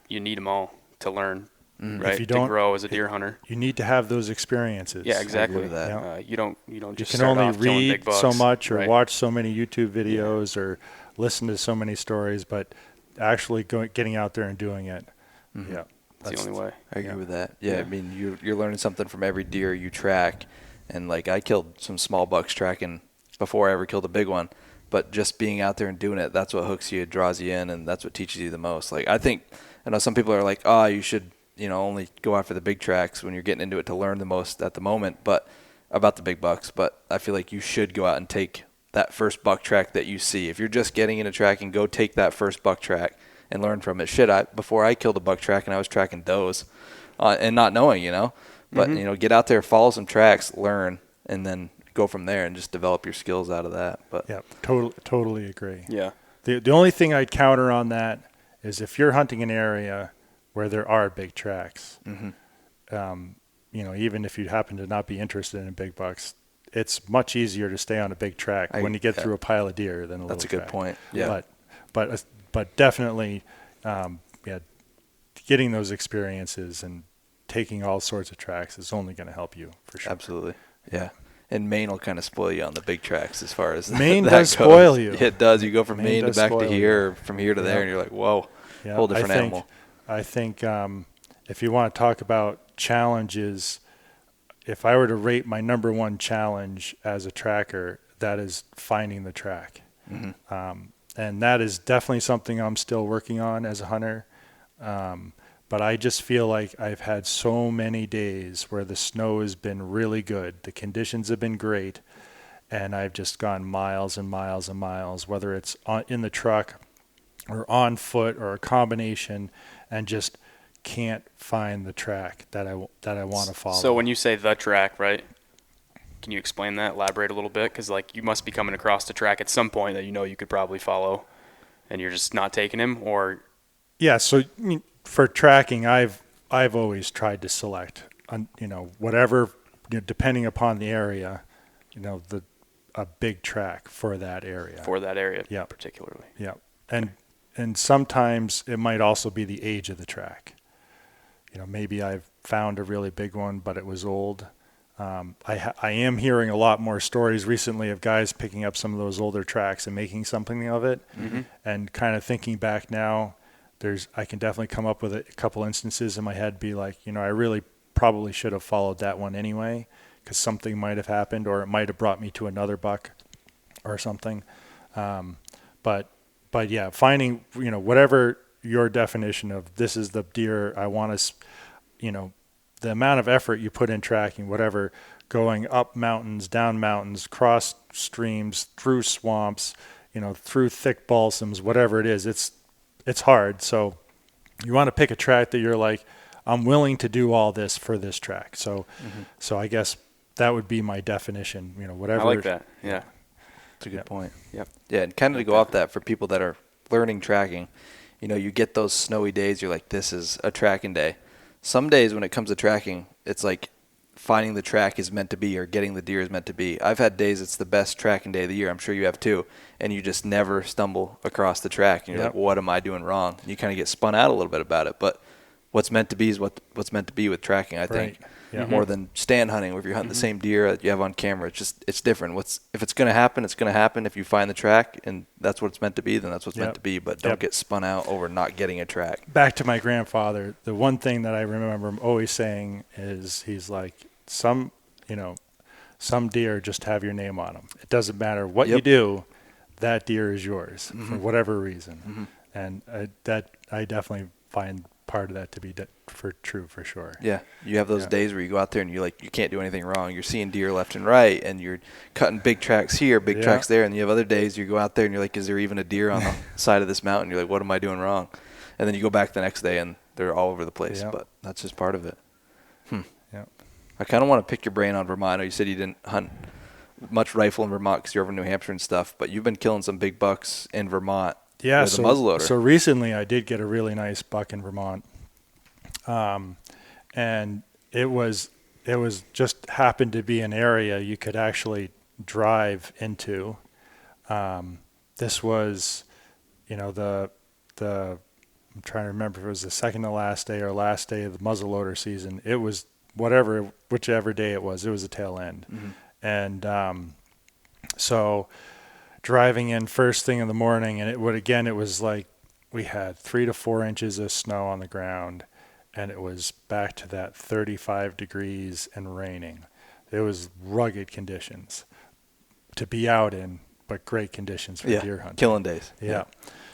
need them all to learn, right? If you don't, to grow as a deer hunter. You need to have those experiences. Yeah, exactly. I agree with that. You don't just You can start only off killing read big bucks, so much or right? watch so many YouTube videos or listen to so many stories, but actually getting out there and doing it, That's the only way. I agree with that. Yeah, I mean, you're learning something from every deer you track. And, like, I killed some small bucks tracking before I ever killed a big one. But just being out there and doing it, that's what hooks you, draws you in, and that's what teaches you the most. Like, I know some people are like, you should, only go after the big tracks when you're getting into it to learn the most at the moment, but about the big bucks. But I feel like you should go out and take that first buck track that you see. If you're just getting into tracking, go take that first buck track and learn from it. Before I killed a buck track and I was tracking does and not knowing, But, get out there, follow some tracks, learn, and then go from there and just develop your skills out of that. But yeah, totally agree. Yeah. The only thing I'd counter on that is if you're hunting an area where there are big tracks, even if you happen to not be interested in big bucks, it's much easier to stay on a big track when you get through a pile of deer than a little track. That's a good point. Yeah. But definitely, getting those experiences and taking all sorts of tracks is only going to help you for sure. Absolutely. Yeah. And Maine will kind of spoil you on the big tracks as far as Maine that does goes. spoil you. It does. You go from Maine to back to spoil here, or from here to there, and you're like, whoa, whole different animal. I think if you want to talk about challenges, if I were to rate my number one challenge as a tracker, that is finding the track. And that is definitely something I'm still working on as a hunter. But I just feel like I've had so many days where the snow has been really good. The conditions have been great. And I've just gone miles and miles and miles, whether it's in the truck or on foot or a combination, and just can't find the track that I want to follow. So when you say the track, right, can you explain that, elaborate a little bit? Because, you must be coming across the track at some point that you could probably follow, and you're just not taking him, or... Yeah, so... For tracking, I've always tried to select, whatever, depending upon the area, a big track for that area. For that area, particularly. Yeah, and sometimes it might also be the age of the track. Maybe I've found a really big one, but it was old. I am hearing a lot more stories recently of guys picking up some of those older tracks and making something of it, and kind of thinking back now. I can definitely come up with a couple instances in my head, be like, I really probably should have followed that one anyway, because something might have happened, or it might have brought me to another buck or something. But yeah, finding, whatever your definition of this is the deer I want to, the amount of effort you put in tracking, whatever, going up mountains, down mountains, cross streams, through swamps, through thick balsams, whatever it is, it's hard. So you want to pick a track that you're like, I'm willing to do all this for this track. So, so I guess that would be my definition, whatever. I like that. Yeah. That's a good point. Yep. Yeah. And kind of to go off that for people that are learning tracking, you get those snowy days. You're like, this is a tracking day. Some days when it comes to tracking, it's like finding the track is meant to be or getting the deer is meant to be. I've had days it's the best tracking day of the year. I'm sure you have too. And you just never stumble across the track. And you're like, what am I doing wrong? And you kind of get spun out a little bit about it. But what's meant to be is what's meant to be with tracking, I think. More than stand hunting, where if you're hunting the same deer that you have on camera. It's different. If it's going to happen, it's going to happen. If you find the track and that's what it's meant to be, then that's what's meant to be. But don't get spun out over not getting a track. Back to my grandfather, the one thing that I remember him always saying is he's like, some deer just have your name on them. It doesn't matter what you do, that deer is yours for whatever reason. And I definitely find part of that to be true for sure. Yeah, you have those days where you go out there and you can't do anything wrong. You're seeing deer left and right, and you're cutting big tracks here, big tracks there, and you have other days you go out there and you're like, is there even a deer on the side of this mountain? You're like, what am I doing wrong? And then you go back the next day and they're all over the place. But that's just part of it. I kind of want to pick your brain on Vermont. I know you said you didn't hunt much rifle in Vermont because you're over in New Hampshire and stuff, but you've been killing some big bucks in Vermont. Yeah, with a muzzleloader. So recently I did get a really nice buck in Vermont. And it was just happened to be an area you could actually drive into. This was, I'm trying to remember if it was the second to last day or last day of the muzzleloader season. It was whichever day it was the tail end. And, so driving in first thing in the morning, and it was like we had 3 to 4 inches of snow on the ground, and it was back to that 35 degrees and raining. It was rugged conditions to be out in, but great conditions for deer hunting. Killing days. Yeah.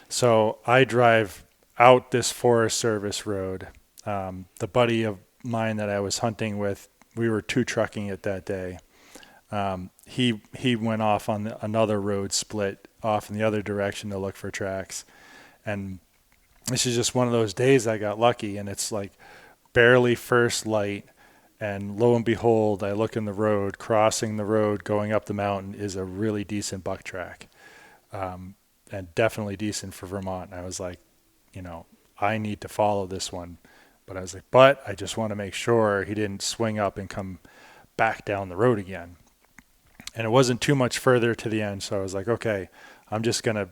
So I drive out this Forest Service road. The buddy of mine that I was hunting with, we were 2-trucking it that day. He went off on another road split off in the other direction to look for tracks. And this is just one of those days I got lucky, and it's like barely first light. And lo and behold, I look in the road, crossing the road, going up the mountain is a really decent buck track. And definitely decent for Vermont. And I was like, I need to follow this one. But I was like, I just want to make sure he didn't swing up and come back down the road again. And it wasn't too much further to the end. So I was like, okay, I'm just going to,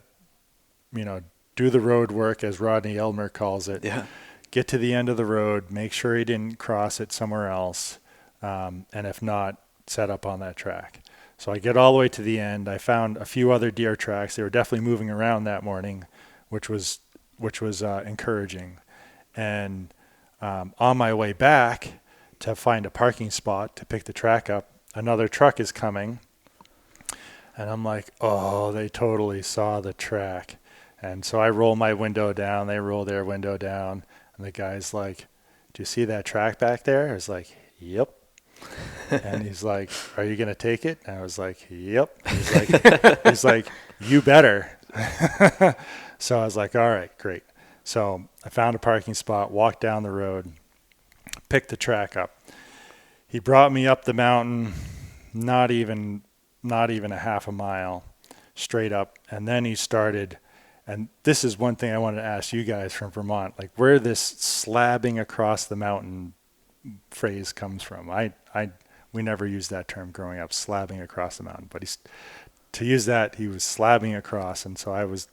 do the road work, as Rodney Elmer calls it. Yeah. Get to the end of the road, make sure he didn't cross it somewhere else. And if not, set up on that track. So I get all the way to the end. I found a few other deer tracks. They were definitely moving around that morning, which was encouraging. And on my way back to find a parking spot to pick the track up, another truck is coming. And I'm like, oh, they totally saw the track. And so I roll my window down. They roll their window down. And the guy's like, do you see that track back there? I was like, yep. And he's like, are you going to take it? And I was like, yep. He's like, you better. So I was like, all right, great. So I found a parking spot, walked down the road, picked the track up. He brought me up the mountain, not even a half a mile straight up. And then he started, and this is one thing I wanted to ask you guys from Vermont, like where this slabbing across the mountain phrase comes from. We never used that term growing up, slabbing across the mountain, but to use that, he was slabbing across. And so I was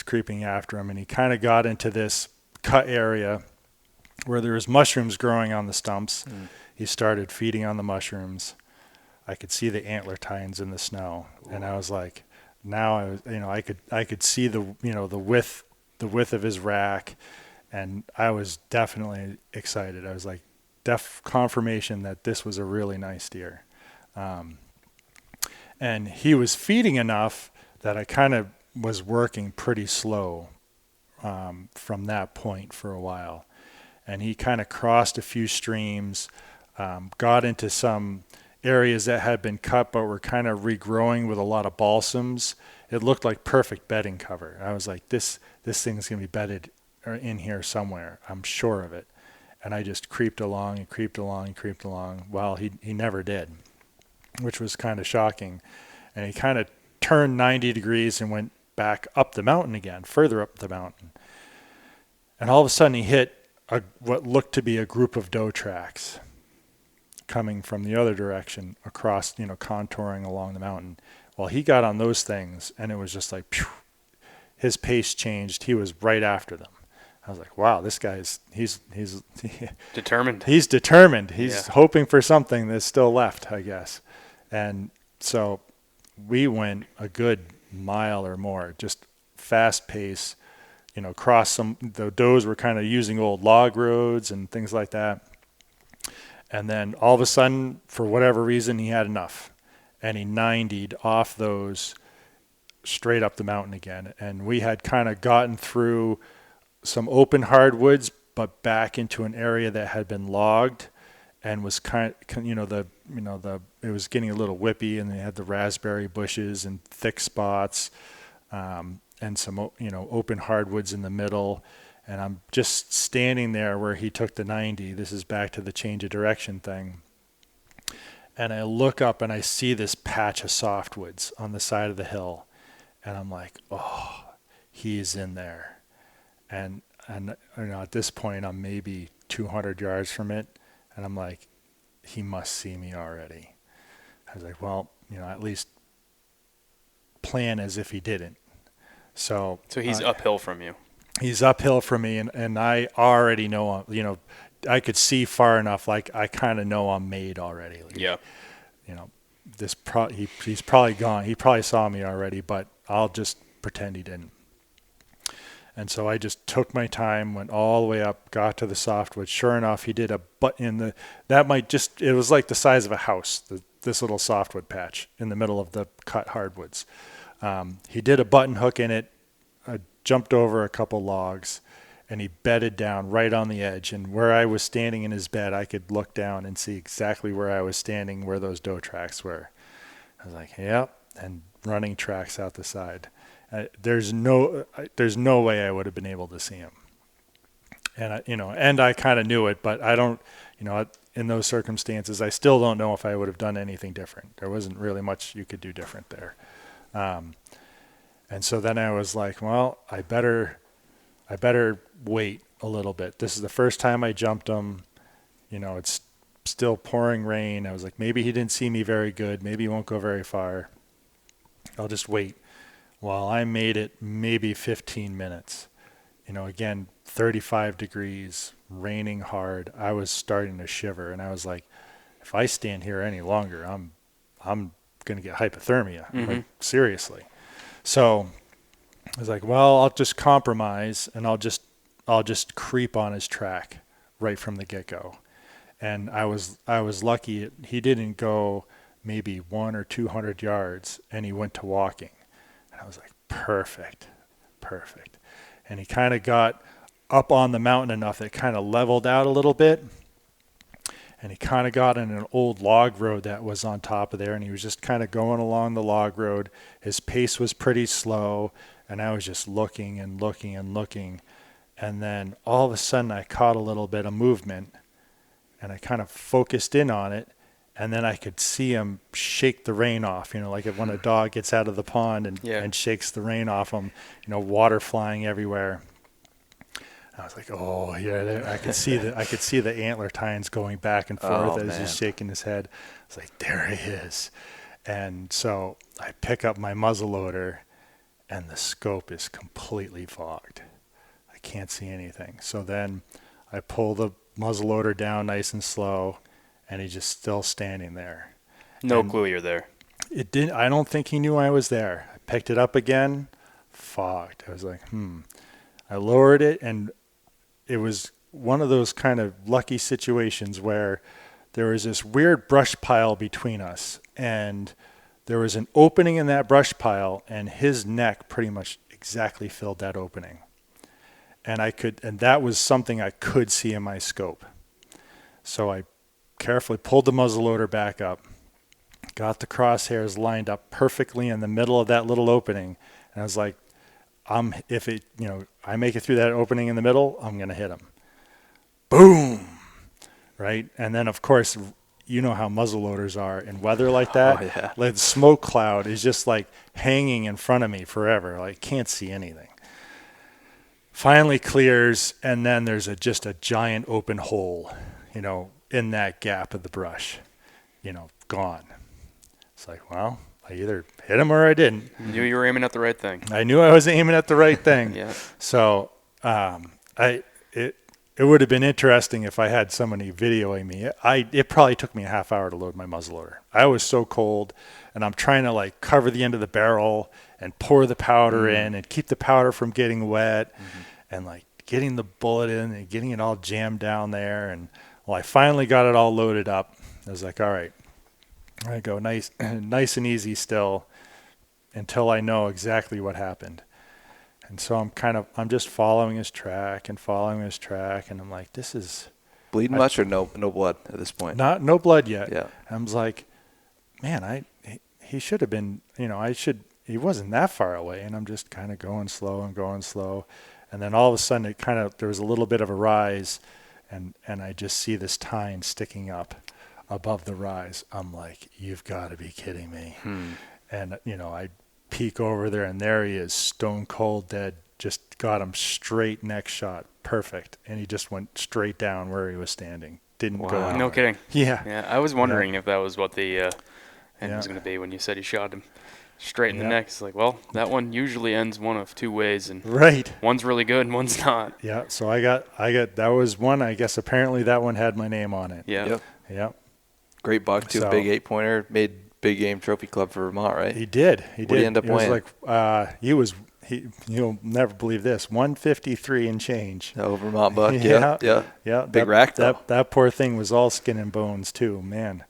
creeping after him, and he kind of got into this cut area where there was mushrooms growing on the stumps. He started feeding on the mushrooms. I could see the antler tines in the snow. And I was like, now I could see the width of his rack, and I was definitely excited. I was like, confirmation that this was a really nice deer. And he was feeding enough that I kind of was working pretty slow from that point for a while. And he kind of crossed a few streams, got into some areas that had been cut but were kind of regrowing with a lot of balsams. It looked like perfect bedding cover. I was like, this thing's going to be bedded in here somewhere. I'm sure of it. And I just creeped along and creeped along and creeped along. Well, he never did, which was kind of shocking. And he kind of turned 90 degrees and went back up the mountain again, further up the mountain. And all of a sudden he hit what looked to be a group of doe tracks. coming from the other direction across, contouring along the mountain. Well, he got on those things, and it was just like, phew, his pace changed. He was right after them. I was like, wow, this guy's he's determined. He's determined. He's hoping for something that's still left, I guess. And so we went a good mile or more, just fast pace, cross the does were kind of using old log roads and things like that. And then all of a sudden, for whatever reason, he had enough. And he 90'd off those straight up the mountain again. And we had kind of gotten through some open hardwoods, but back into an area that had been logged and was it was getting a little whippy, and they had the raspberry bushes and thick spots, and some, open hardwoods in the middle. And I'm just standing there where he took the 90. This is back to the change of direction thing. And I look up and I see this patch of softwoods on the side of the hill. And I'm like, oh, he's in there. And at this point, I'm maybe 200 yards from it. And I'm like, he must see me already. I was like, well, at least plan as if he didn't. So he's uphill from you. He's uphill from me, and I already know, I could see far enough, like I kind of know I'm made already. Like, yeah. He's probably gone. He probably saw me already, but I'll just pretend he didn't. And so I just took my time, went all the way up, got to the softwood. Sure enough, he did a butt in it was like the size of a house, this little softwood patch in the middle of the cut hardwoods. He did a button hook in it, jumped over a couple logs, and he bedded down right on the edge. And where I was standing in his bed, I could look down and see exactly where I was standing, where those doe tracks were. I was like, yep, and running tracks out the side. There's no way I would have been able to see him. And I kind of knew it, but I don't, in those circumstances, I still don't know if I would have done anything different. There wasn't really much you could do different there. And so then I was like, well, I better wait a little bit. This is the first time I jumped him. It's still pouring rain. I was like, maybe he didn't see me very good. Maybe he won't go very far. I'll just wait. Well, I made it maybe 15 minutes. Again, 35 degrees, raining hard. I was starting to shiver, and I was like, if I stand here any longer, I'm going to get hypothermia. Mm-hmm. Like, seriously. So I was like, well, I'll just compromise, and I'll just creep on his track right from the get-go. And I was lucky. He didn't go maybe 100 or 200 yards, and he went to walking. And I was like, perfect. And he kind of got up on the mountain enough that it kind of leveled out a little bit. And he kind of got in an old log road that was on top of there, and he was just kind of going along the log road. His pace was pretty slow, and I was just looking and looking and looking. And then all of a sudden I caught a little bit of movement, and I kind of focused in on it, and then I could see him shake the rain off, like when a dog gets out of the pond and shakes the rain off him, water flying everywhere. I was like, oh yeah, I could see the antler tines going back and forth as he's shaking his head. I was like, there he is. And so I pick up my muzzleloader, and the scope is completely fogged. I can't see anything. So then I pull the muzzleloader down nice and slow, and he's just still standing there. No clue you're there. I don't think he knew I was there. I picked it up again, fogged. I was like, I lowered it, and it was one of those kind of lucky situations where there was this weird brush pile between us, and there was an opening in that brush pile, and his neck pretty much exactly filled that opening. And that was something I could see in my scope. So I carefully pulled the muzzleloader back up, got the crosshairs lined up perfectly in the middle of that little opening, and I was like, if I make it through that opening in the middle, I'm going to hit him. Boom! Right? And then, of course, you know how muzzleloaders are in weather like that. Oh, yeah. Like the smoke cloud is just like hanging in front of me forever. Like, can't see anything. Finally clears, and then there's just a giant open hole, in in that gap of the brush, gone. It's like, well, I either hit him or I didn't. You knew you were aiming at the right thing. I knew I was aiming at the right thing. Yeah. So it would have been interesting if I had somebody videoing me. It probably took me a half hour to load my muzzleloader. I was so cold, and I'm trying to like cover the end of the barrel and pour the powder in and keep the powder from getting wet, and like getting the bullet in and getting it all jammed down there. And well, I finally got it all loaded up. I was like, all right, I go nice and easy still until I know exactly what happened. And so I'm just following his track, and I'm like, this is Bleeding much or no blood at this point? no blood yet. Yeah. I was like, man, he should have been, he wasn't that far away, and I'm just kind of going slow. And then all of a sudden there was a little bit of a rise, and I just see this tine sticking up above the rise. I'm like, you've got to be kidding me. And, I peek over there, and there he is, stone cold dead. Just got him straight neck shot. Perfect. And he just went straight down where he was standing. Didn't go anywhere. No kidding. Yeah. Yeah, I was wondering if that was what the end was going to be when you said you shot him straight in the neck. It's like, well, that one usually ends one of two ways, and right. One's really good and one's not. Yeah. So I got that was one. I guess apparently that one had my name on it. Yeah. Yep. Great buck too. So, big 8-pointer. Made Big Game Trophy Club for Vermont, right? He did. What did he end up playing? You'll never believe this. 153 and change. Oh, Vermont buck. Yeah. Big rack though. That poor thing was all skin and bones too, man.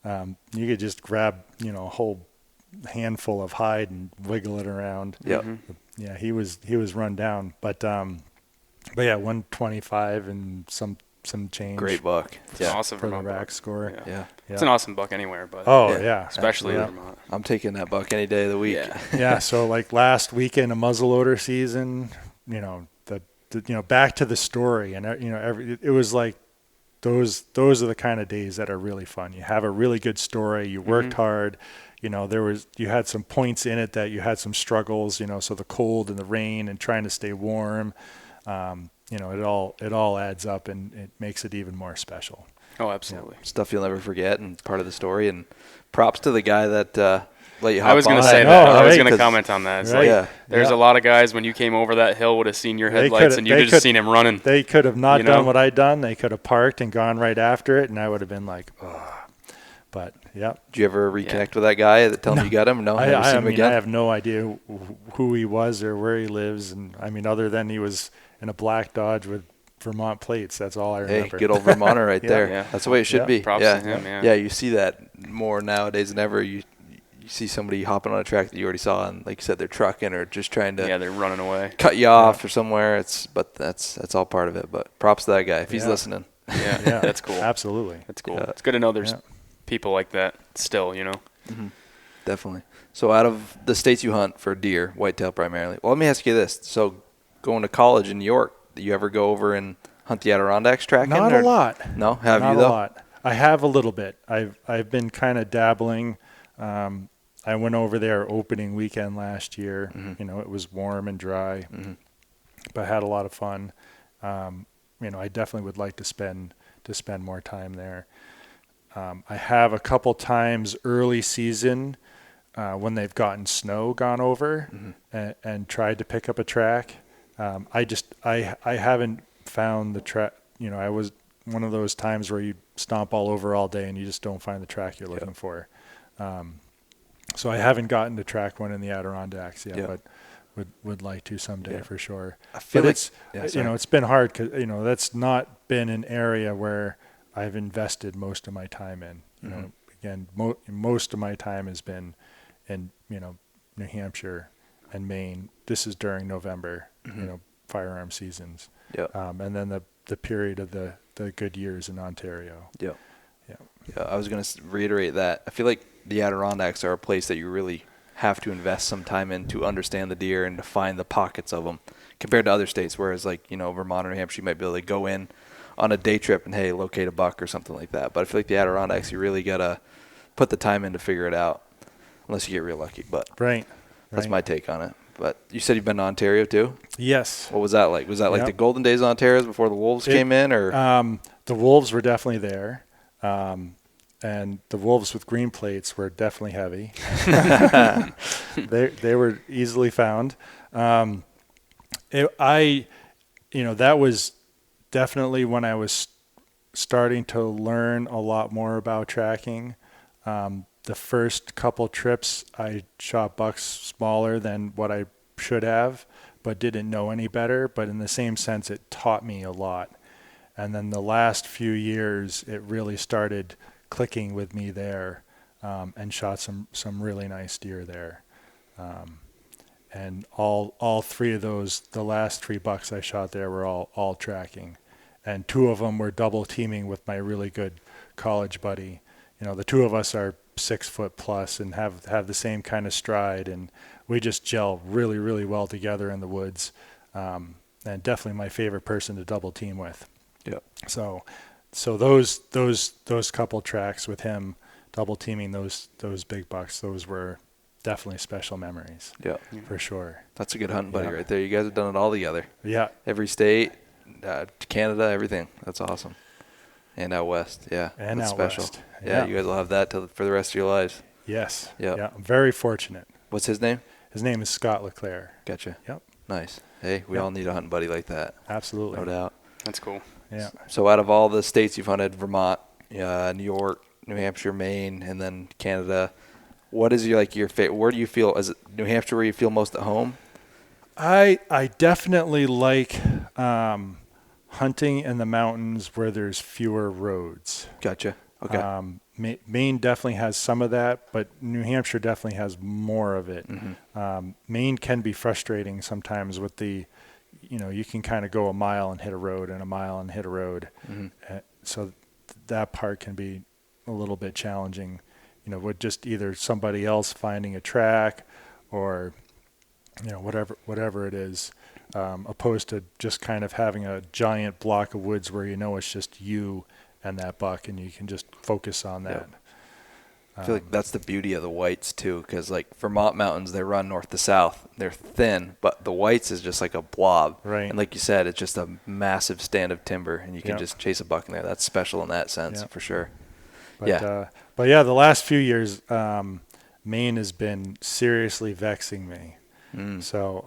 You could just grab, a whole handful of hide and wiggle it around. Yeah. Yeah, he was run down, but yeah, 125 and some change. Great buck. It's an awesome for the Vermont rack buck. score. Yeah. It's an awesome buck anywhere, but especially in Vermont. I'm taking that buck any day of the week. Yeah. So like last weekend, a muzzleloader season, back to the story, and it was like those are the kind of days that are really fun. You have a really good story. You worked hard. You had some points in it that you had some struggles. So the cold and the rain and trying to stay warm. It all adds up, and it makes it even more special. Oh, absolutely. Stuff you'll never forget and part of the story. And props to the guy that let you hop on. I was going to say that. I was going to comment on that. It's right. There's a lot of guys when you came over that hill would have seen your headlights and you just seen him running. They could have not done what I'd done. They could have parked and gone right after it, and I would have been like, oh. But, yeah. Did you ever reconnect with that guy that told him you got him? No, I have no idea who he was or where he lives. And other than he was in a black Dodge with Vermont plates, that's all I remember. Hey, good old Vermonter right there. Yeah. That's the way it should be. Props to him, Yeah, you see that more nowadays than ever. You see somebody hopping on a track that you already saw, and like you said, they're trucking or just trying to they're running away, cut you off or somewhere. But that's all part of it. But props to that guy if he's listening. Yeah, that's cool. Absolutely. That's cool. It's good to know there's people like that still, Definitely. So out of the states you hunt for deer, whitetail primarily, well, let me ask you this. So going to college in New York, do you ever go over and hunt the Adirondacks tracking? Not a lot. No? Have Not you, though? Not a lot. I have a little bit. I've been kind of dabbling. I went over there opening weekend last year. It was warm and dry, but I had a lot of fun. I definitely would like to spend more time there. I have a couple times early season when they've gotten snow gone over and tried to pick up a track. I haven't found the track. I was one of those times where you stomp all over all day and you just don't find the track you're looking for. So I haven't gotten to track one in the Adirondacks yet, but would like to someday for sure. I feel but it's been hard because that's not been an area where I've invested most of my time in. Again, most of my time has been in New Hampshire and Maine. This is during November, firearm seasons. And then the period of the good years in Ontario. Yeah, I was going to reiterate that. I feel like the Adirondacks are a place that you really have to invest some time in to understand the deer and to find the pockets of them compared to other states, whereas like, Vermont or New Hampshire, you might be able to go in on a day trip and, hey, locate a buck or something like that. But I feel like the Adirondacks, you really got to put the time in to figure it out unless you get real lucky. But that's my take on it. But you said you've been to Ontario too? Yes. What was that like? Was that like the golden days of Ontario before the wolves came in? Or the wolves were definitely there. And the wolves with green plates were definitely heavy. They were easily found. That was definitely when I was starting to learn a lot more about tracking. The first couple trips, I shot bucks smaller than what I should have, but didn't know any better. But in the same sense, it taught me a lot. And then the last few years, it really started clicking with me there, and shot some really nice deer there. And all three of those, the last 3 bucks I shot there were all tracking. And 2 of them were double teaming with my really good college buddy. The 2 of us are 6 foot plus and have the same kind of stride, and we just gel really, really well together in the woods. And definitely my favorite person to double team with. Yep. So those couple tracks with him double teaming those big bucks, those were definitely special memories. Yeah, for sure. That's a good hunting buddy right there. You guys have done it all together. Yeah. Every state, Canada, everything. That's awesome. And out west, yeah. And that's out special. west. Yeah, you guys will have that for the rest of your lives. Yes. Yep. Yeah. I'm very fortunate. What's his name? His name is Scott LeClaire. Gotcha. Yep. Nice. Hey, we all need a hunting buddy like that. Absolutely. No doubt. That's cool. Yeah. So out of all the states you've hunted, Vermont, New York, New Hampshire, Maine, and then Canada, what is your favorite? Where do you feel? Is it New Hampshire where you feel most at home? I definitely like hunting in the mountains where there's fewer roads. Gotcha. Okay. Maine definitely has some of that, but New Hampshire definitely has more of it. Mm-hmm. Maine can be frustrating sometimes with the, you can kind of go a mile and hit a road and a mile and hit a road. Mm-hmm. So that part can be a little bit challenging, with just either somebody else finding a track or, whatever it is, opposed to just kind of having a giant block of woods where it's just you and that buck, and you can just focus on that. Yep. I feel like that's the beauty of the whites too, because Vermont mountains, they run north to south. They're thin, but the whites is just like a blob. Right. And like you said, it's just a massive stand of timber, and you can just chase a buck in there. That's special in that sense, for sure. But the last few years, Maine has been seriously vexing me. So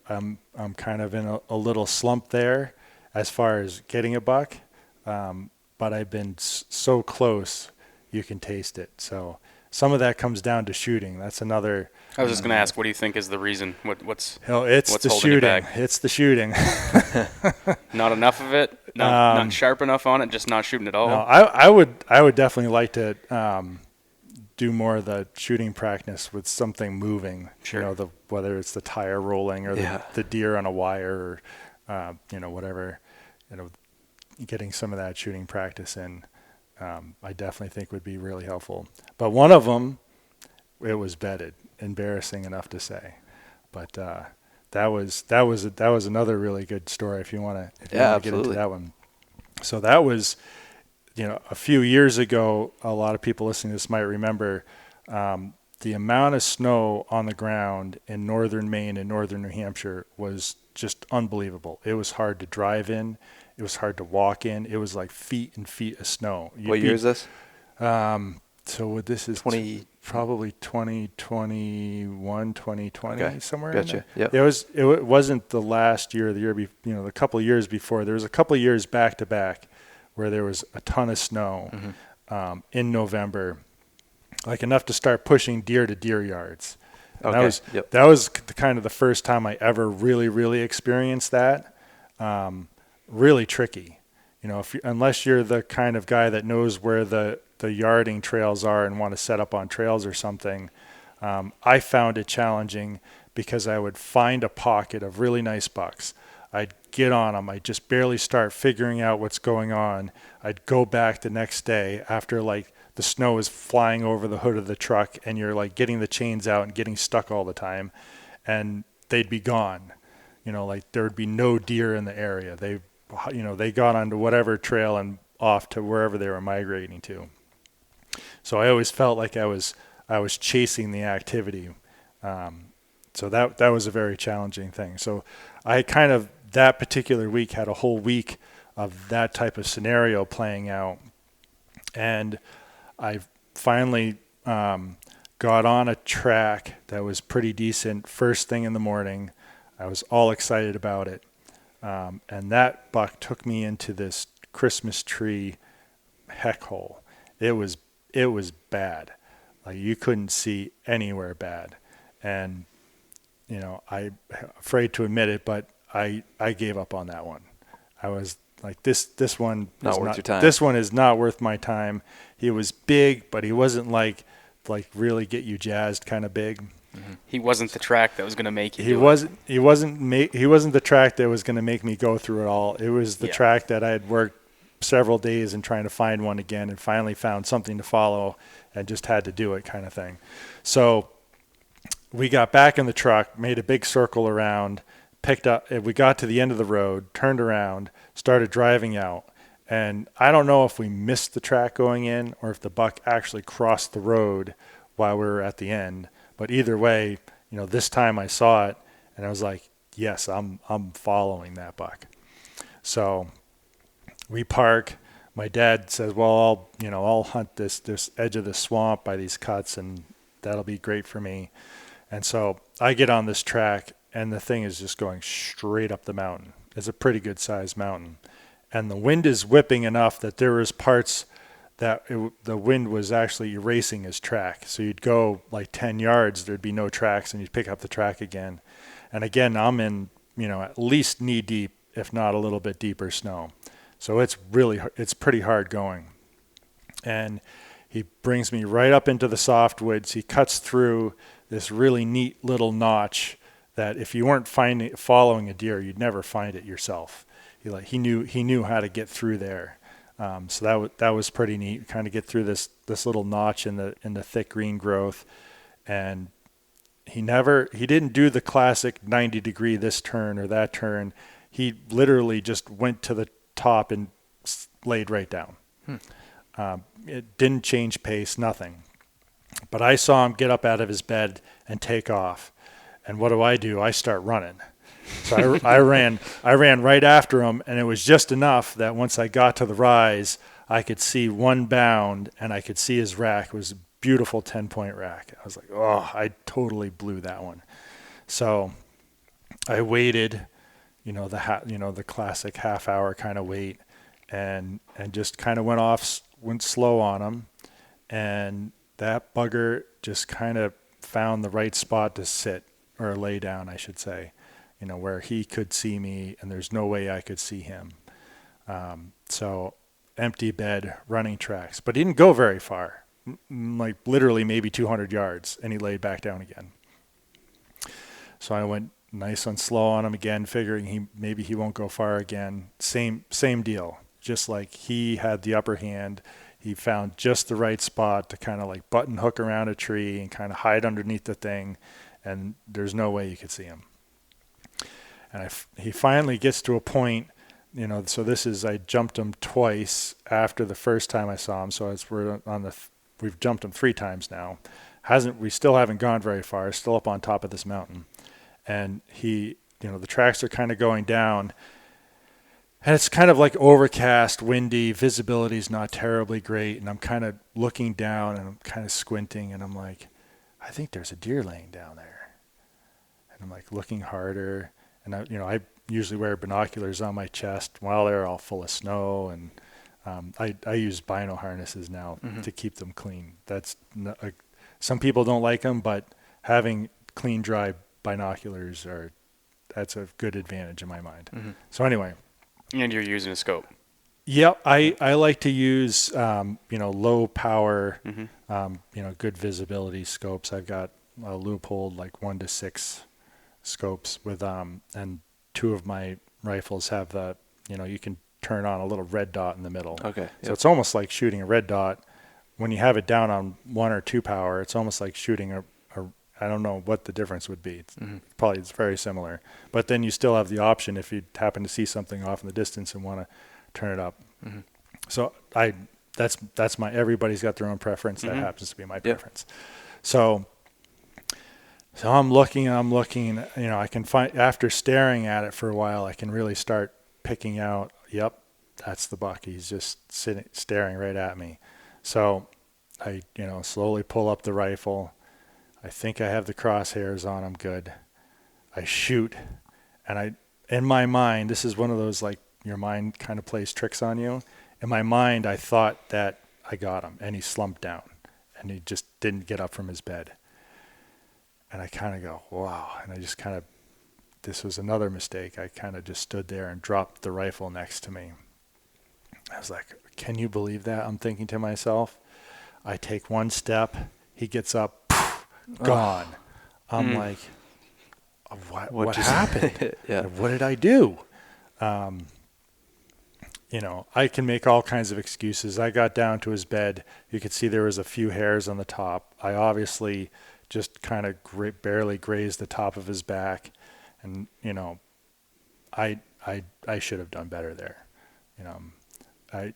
I'm kind of in a little slump there as far as getting a buck. But I've been so close, you can taste it. So some of that comes down to shooting. That's another. I was just going to ask, what do you think is the reason? What's the holding shooting. it back? It's the shooting. Not enough of it. Not sharp enough on it. Just not shooting at all. No, I would definitely like to do more of the shooting practice with something moving. Sure. Whether it's the tire rolling or the deer on a wire or whatever. Getting some of that shooting practice in, I definitely think would be really helpful. But one of them, it was bedded, embarrassing enough to say, but that was another really good story. If you want to get into that one. So that was, a few years ago. A lot of people listening to this might remember the amount of snow on the ground in northern Maine and northern New Hampshire was just unbelievable. It was hard to drive in. It was hard to walk in. It was like feet and feet of snow. What year is this? So this is probably 2021, 2020, somewhere. Gotcha. In there. Yep. It wasn't the last year, the couple of years before. There was a couple of years back to back where there was a ton of snow in November, like enough to start pushing deer to deer yards. And that was kind of the first time I ever really, really experienced that. Really tricky, unless you're the kind of guy that knows where the yarding trails are and want to set up on trails or something. I found it challenging because I would find a pocket of really nice bucks. I'd get on them. I'd just barely start figuring out what's going on. I'd go back the next day after the snow is flying over the hood of the truck and you're getting the chains out and getting stuck all the time, and they'd be gone. There would be no deer in the area. They got onto whatever trail and off to wherever they were migrating to. So I always felt like I was chasing the activity. So that was a very challenging thing. So I kind of, that particular week, had a whole week of that type of scenario playing out. And I finally got on a track that was pretty decent first thing in the morning. I was all excited about it. And that buck took me into this Christmas tree heck hole. It was bad. Like you couldn't see anywhere bad. And, I'm afraid to admit it, but I gave up on that one. I was like, this one not worth your time. This one is not worth my time. He was big, but he wasn't like really get you jazzed kind of big. Mm-hmm. He wasn't the track that was going to make you. He wasn't the track that was going to make me go through it all. It was the track that I had worked several days in trying to find one again, and finally found something to follow, and just had to do it kind of thing. So we got back in the truck, made a big circle around, picked up. We got to the end of the road, turned around, started driving out. And I don't know if we missed the track going in or if the buck actually crossed the road while we were at the end. But either way, this time I saw it and I was like, yes, I'm following that buck. So we park. My dad says, well, I'll hunt this edge of the swamp by these cuts, and that'll be great for me. And so I get on this track, and the thing is just going straight up the mountain. It's a pretty good sized mountain. And the wind is whipping enough that there was parts that the wind was actually erasing his track. So you'd go like 10 yards, there'd be no tracks, and you'd pick up the track again. And again, I'm in, at least knee deep, if not a little bit deeper snow. So it's pretty hard going. And he brings me right up into the softwoods. He cuts through this really neat little notch that if you weren't following a deer, you'd never find it yourself. He knew how to get through there. So that was pretty neat. Kind of get through this little notch in the thick green growth, and he didn't do the classic 90 degree this turn or that turn. He literally just went to the top and laid right down. It didn't change pace, nothing. But I saw him get up out of his bed and take off. And what do? I start running. So I ran right after him, and it was just enough that once I got to the rise, I could see one bound, and I could see his rack. It was a beautiful 10-point rack. I was like, oh, I totally blew that one. So I waited, the classic half-hour kind of wait, and just kind of went slow on him, and that bugger just kind of found the right spot to sit, or lay down, I should say. Where he could see me and there's no way I could see him. So empty bed, running tracks. But he didn't go very far, like literally maybe 200 yards, and he laid back down again. So I went nice and slow on him again, figuring maybe he won't go far again. Same deal. Just like he had the upper hand, he found just the right spot to kind of like button hook around a tree and kind of hide underneath the thing, and there's no way you could see him. And he finally gets to a point, so I jumped him twice after the first time I saw him. So we've jumped him 3 times now. We still haven't gone very far, still up on top of this mountain. And the tracks are kind of going down, and it's kind of like overcast, windy, visibility's not terribly great. And I'm kind of looking down and I'm kind of squinting, and I'm like, I think there's a deer laying down there. And I'm like looking harder. And I usually wear binoculars on my chest while they're all full of snow, and I use bino harnesses now to keep them clean. Some people don't like them, but having clean, dry binoculars that's a good advantage in my mind. Mm-hmm. So anyway, and you're using a scope. Yep, I like to use low power, good visibility scopes. I've got a Leupold like 1-6. Scopes with and 2 of my rifles have the you can turn on a little red dot in the middle. Okay. Yep. So it's almost like shooting a red dot. When you have it down on 1 or 2 power, it's almost like shooting a I don't know what the difference would be. It's very similar. But then you still have the option if you happen to see something off in the distance and want to turn it up. Mm-hmm. So that's my everybody's got their own preference. That happens to be my preference. So I'm looking, I can find, after staring at it for a while, I can really start picking out, yep, that's the buck. He's just staring right at me. So I, slowly pull up the rifle. I think I have the crosshairs on. I'm good. I shoot, and in my mind, this is one of those, like, your mind kind of plays tricks on you. In my mind, I thought that I got him, and he slumped down, and he just didn't get up from his bed. And I kind of go, wow. And I just kind of, this was another mistake. I kind of just stood there and dropped the rifle next to me. I was like, can you believe that? I'm thinking to myself. I take one step, he gets up, poof, gone. I'm like, what happened? Yeah. What did I do? I can make all kinds of excuses. I got down to his bed. You could see there was a few hairs on the top. I obviously just kind of barely grazed the top of his back. And, I should have done better there. I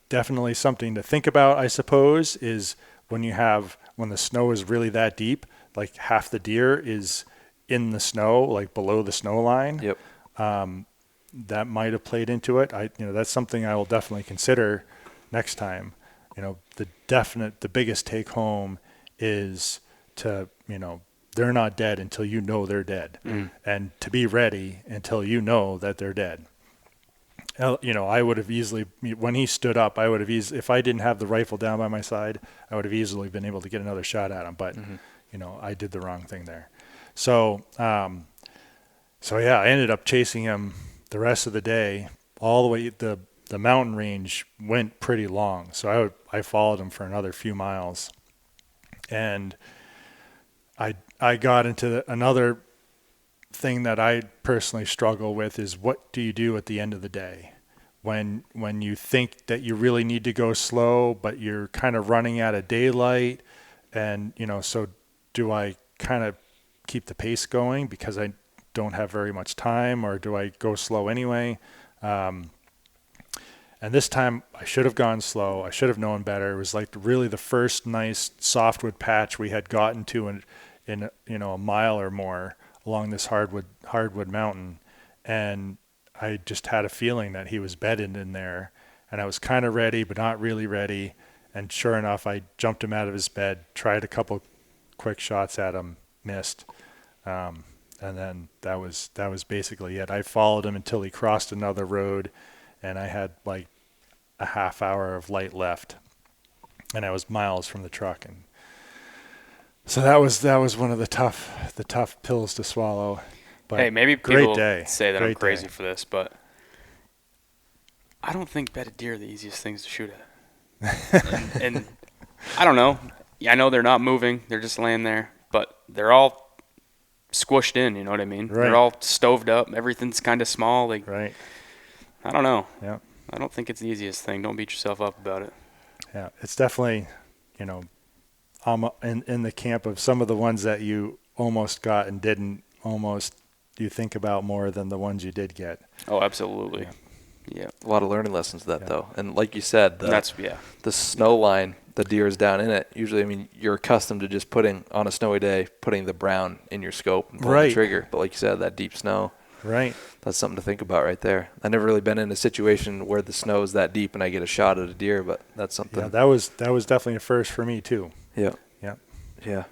definitely something to think about, I suppose, is when the snow is really that deep, like half the deer is in the snow, like below the snow line. Yep. That might have played into it. That's something I will definitely consider next time. The biggest take home is to, they're not dead until they're dead, and to be ready until that they're dead. I would have easily, when he stood up, if I didn't have the rifle down by my side, I would have easily been able to get another shot at him. But, I did the wrong thing there. So I ended up chasing him the rest of the day, all the way. The mountain range went pretty long. So I followed him for another few miles. And I got into another thing that I personally struggle with is, what do you do at the end of the day when you think that you really need to go slow, but you're kind of running out of daylight? And, so do I kind of keep the pace going because I don't have very much time, or do I go slow anyway? And this time I should have gone slow. I should have known better. It was like really the first nice softwood patch we had gotten to in a mile or more along this hardwood mountain. And I just had a feeling that he was bedded in there, and I was kind of ready, but not really ready. And sure enough, I jumped him out of his bed, tried a couple quick shots at him, missed. And then that was basically it. I followed him until he crossed another road, and I had like a half hour of light left, and I was miles from the truck. And so that was one of the tough pills to swallow. But hey, maybe people say that I'm crazy for this, but I don't think bedded deer are the easiest things to shoot at. and I don't know. I know they're not moving; they're just laying there, but they're all squished in, you know what I mean? Right. They're all stoved up. Everything's kind of small. Like, right. I don't know. Yeah. I don't think it's the easiest thing. Don't beat yourself up about it. Yeah, it's definitely, I'm in the camp of some of the ones that you almost got and didn't almost you think about more than the ones you did get. Oh, absolutely. Yeah. A lot of learning lessons to that, though. And like you said, the snow line, the deer is down in it. Usually, you're accustomed to just putting, on a snowy day, putting the brown in your scope and pulling the trigger. But like you said, that deep snow. Right. That's something to think about right there. I've never really been in a situation where the snow is that deep and I get a shot at a deer, but that's something. Yeah, that was definitely a first for me too. Yeah. Yeah. Yeah.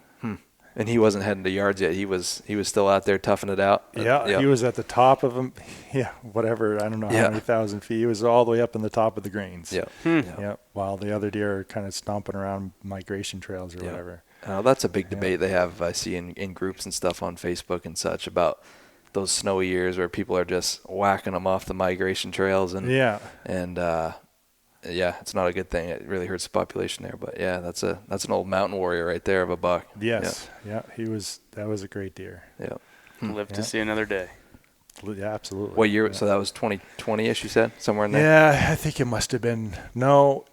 And he wasn't heading to yards yet. He was still out there toughing it out. Yeah, he was at the top of them. Yeah, whatever. I don't know how many thousand feet. He was all the way up in the top of the greens. Yeah. Yeah. While the other deer are kind of stomping around migration trails or whatever. That's a big debate they have. I see in groups and stuff on Facebook and such about those snowy years where people are just whacking them off the migration trails and it's not a good thing. It really hurts the population there. But yeah, that's an old mountain warrior right there of a buck. Yes. Yeah. That was a great deer. Yeah. Live to see another day. Yeah, absolutely. What year? Yeah. So that was 2020-ish, you said? Somewhere in there? Yeah, I think it must have been. No,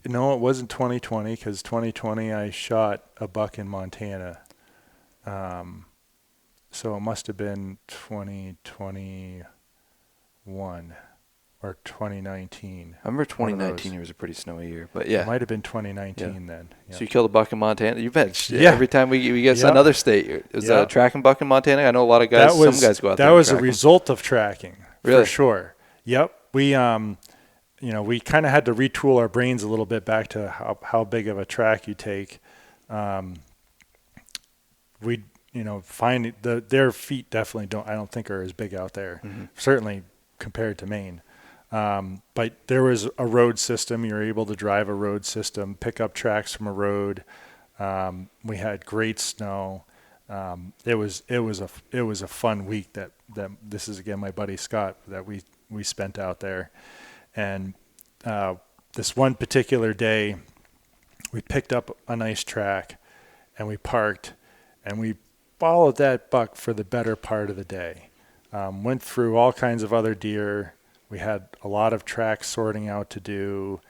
it wasn't 2020 because 2020 I shot a buck in Montana. So it must have been 2021 or 2019. I remember 2019 was a pretty snowy year, but yeah. It might have been 2019 then. Yeah. So you killed a buck in Montana? You bet. Yeah. Every time we get another state. It was a tracking buck in Montana? I know a lot of guys, some guys go out there. That was a result of tracking, really? For sure. Yep. We we kind of had to retool our brains a little bit back to how big of a track you take. We, find their feet definitely I don't think are as big out there, certainly compared to Maine. But there was a road system. You're able to drive a road system, pick up tracks from a road. We had great snow. It was a fun week that this is again my buddy Scott that we spent out there. And this one particular day, we picked up a nice track, and we parked, and we followed that buck for the better part of the day. Went through all kinds of other deer. We had a lot of track sorting out to do,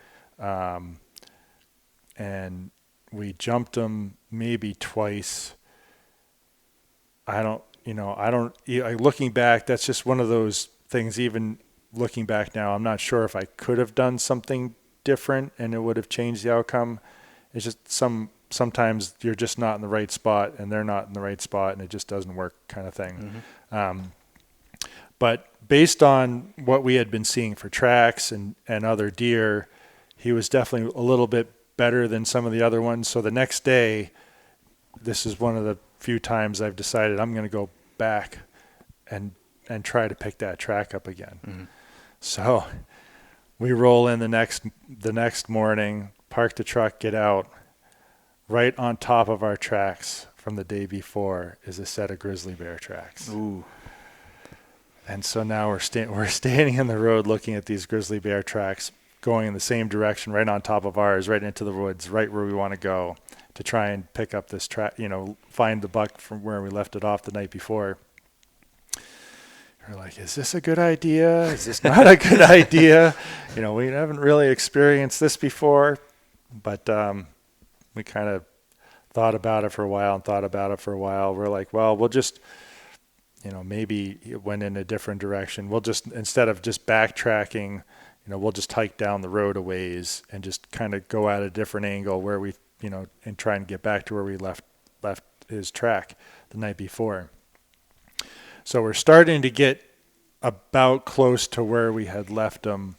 and we jumped them maybe twice. Looking back, that's just one of those things. Even looking back now, I'm not sure if I could have done something different and it would have changed the outcome. It's just sometimes you're just not in the right spot and they're not in the right spot and it just doesn't work, kind of thing. But based on what we had been seeing for tracks and other deer, he was definitely a little bit better than some of the other ones. So the next day, this is one of the few times I've decided I'm going to go back and try to pick that track up again. So we roll in the next morning, park the truck, get out. Right on top of our tracks from the day before is a set of grizzly bear tracks. Ooh. And so now we're standing in the road looking at these grizzly bear tracks going in the same direction, right on top of ours, right into the woods, right where we want to go to try and pick up this track, find the buck from where we left it off the night before. We're like, is this a good idea? Is this not a good idea? We haven't really experienced this before, but we kind of thought about it for a while. We're like, well, we'll just, maybe it went in a different direction. We'll just, instead of just backtracking, we'll just hike down the road a ways and just kind of go at a different angle where we, and try and get back to where we left his track the night before. So we're starting to get about close to where we had left him.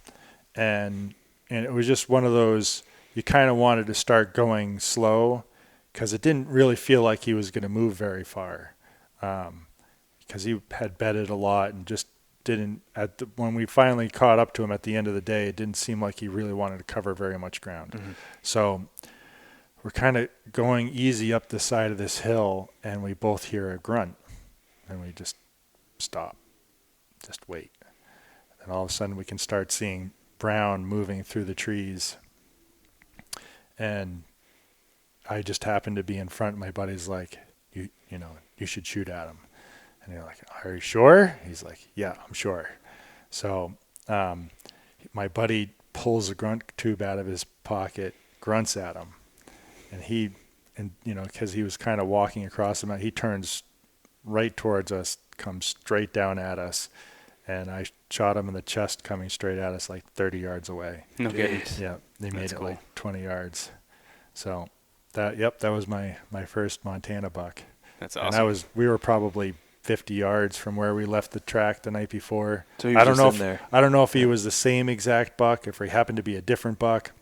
And it was just one of those, you kind of wanted to start going slow because it didn't really feel like he was going to move very far. Because he had bedded a lot and just didn't, when we finally caught up to him at the end of the day, it didn't seem like he really wanted to cover very much ground. So we're kind of going easy up the side of this hill, and we both hear a grunt, and we just stop, just wait. And all of a sudden we can start seeing brown moving through the trees. And I just happened to be in front. My buddy's like, you should shoot at him. And you're like, are you sure? He's like, yeah, I'm sure. So my buddy pulls a grunt tube out of his pocket, grunts at him. And because he was kind of walking across him, he turns right towards us, comes straight down at us. And I shot him in the chest coming straight at us like 30 yards away. No kidding. Yeah, they made That's it cool. like 20 yards. So that was my first Montana buck. That's awesome. And we were probably 50 yards from where we left the track the night before. So he was just in there. I don't know if he was the same exact buck, if he happened to be a different buck.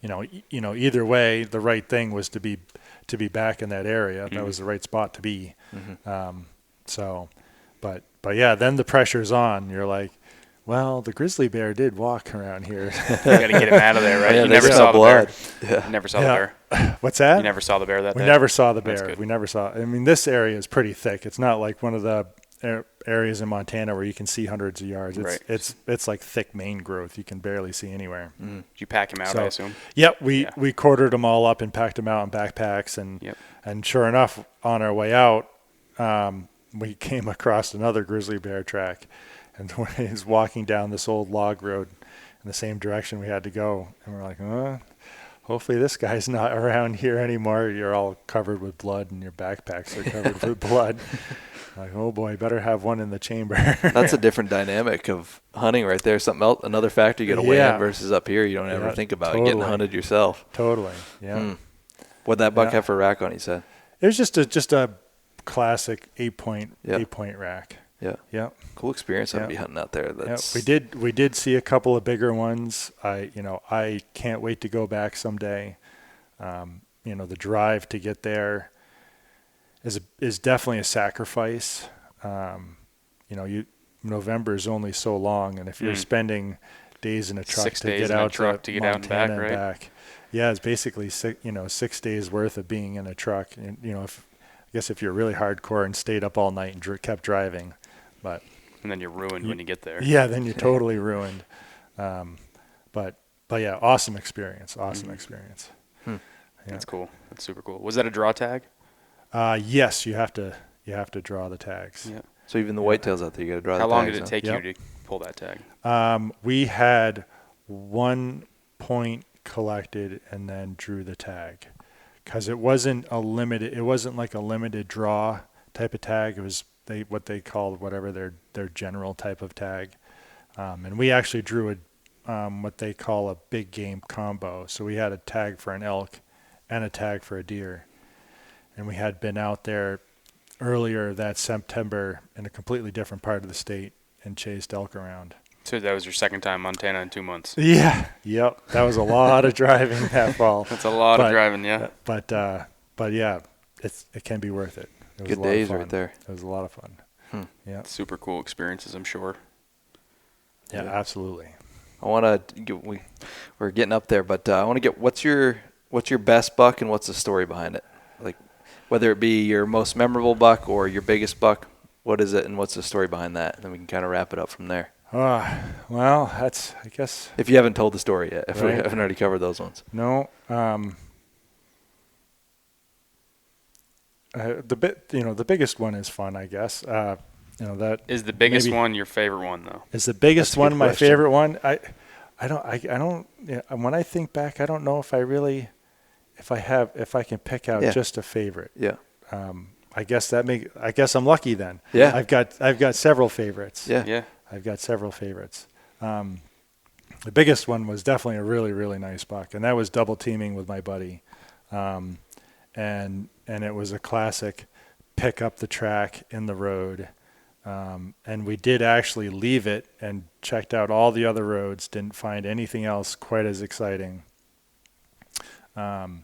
Either way, the right thing was to be back in that area. That was the right spot to be. But yeah, then the pressure's on. You're like, well, the grizzly bear did walk around here. You got to get him out of there, right? Yeah, You never saw blood. the bear. You never saw the bear. What's that? You never saw the bear that day? We never saw the That's bear. good. We never saw. I mean, this area is pretty thick. It's not like one of the areas in Montana where you can see hundreds of yards. It's like thick Maine growth. You can barely see anywhere. Did you pack him out, I assume? Yep, we quartered them all up and packed them out in backpacks, and sure enough, on our way out, we came across another grizzly bear track, and he's walking down this old log road in the same direction we had to go, and we're like, hopefully this guy's not around here anymore. You're all covered with blood, and your backpacks are covered with blood. Like, oh boy, better have one in the chamber. That's a different dynamic of hunting right there. Something else, another factor you got to weigh in versus up here. You don't ever think about getting hunted yourself. Totally, yeah. What'd that buck have for rack on, he said? It was just a classic 8-point rack. Yeah. Yeah. Cool experience to be hunting out there. That's We did see a couple of bigger ones. I can't wait to go back someday. The drive to get there is definitely a sacrifice. November is only so long, and if you're spending days in a truck 6 to days get in a out truck to get out and back, Montana right? back, yeah, it's basically 6 days worth of being in a truck. And I guess if you're really hardcore and stayed up all night and kept driving, but and then you're ruined when you get there. yeah, then you're totally ruined. But yeah, awesome experience. Experience. Hmm. Yeah. That's cool. That's super cool. Was that a draw tag? Yes, you have to draw the tags. Yeah. So even the whitetails out there, you got to draw. How the long tags, did it take you to pull that tag? We had 1 point collected and then drew the tag, because it wasn't like a limited draw type of tag. It was what they called whatever their general type of tag, and we actually drew what they call a big game combo. So we had a tag for an elk and a tag for a deer, and we had been out there earlier that September in a completely different part of the state and chased elk around. So that was your second time Montana in 2 months. Yeah. Yep. That was a lot of driving that fall. That's a lot of driving, yeah. But yeah, it can be worth it. It was Good a lot of days fun. right there. It was a lot of fun. Yeah. Super cool experiences, I'm sure. Yeah, absolutely. I want to. We're getting up there, but I want to get what's your best buck and what's the story behind it? Like, whether it be your most memorable buck or your biggest buck, what is it and what's the story behind that? And then we can kind of wrap it up from there. Well, that's, I guess. If you haven't told the story yet, if we Right. haven't already covered those ones. No. The biggest one is fun, I guess. That Is the biggest one your favorite one, though? is the biggest That's a one good my question. favorite one. I don't. Yeah, when I think back, I don't know if I can pick out just a favorite. Yeah. I guess I'm lucky then. Yeah. I've got several favorites. Yeah. Yeah. I've got several favorites. The biggest one was definitely a really, really nice buck, and that was double teaming with my buddy. And it was a classic pick up the track in the road. And we did actually leave it and checked out all the other roads, didn't find anything else quite as exciting. And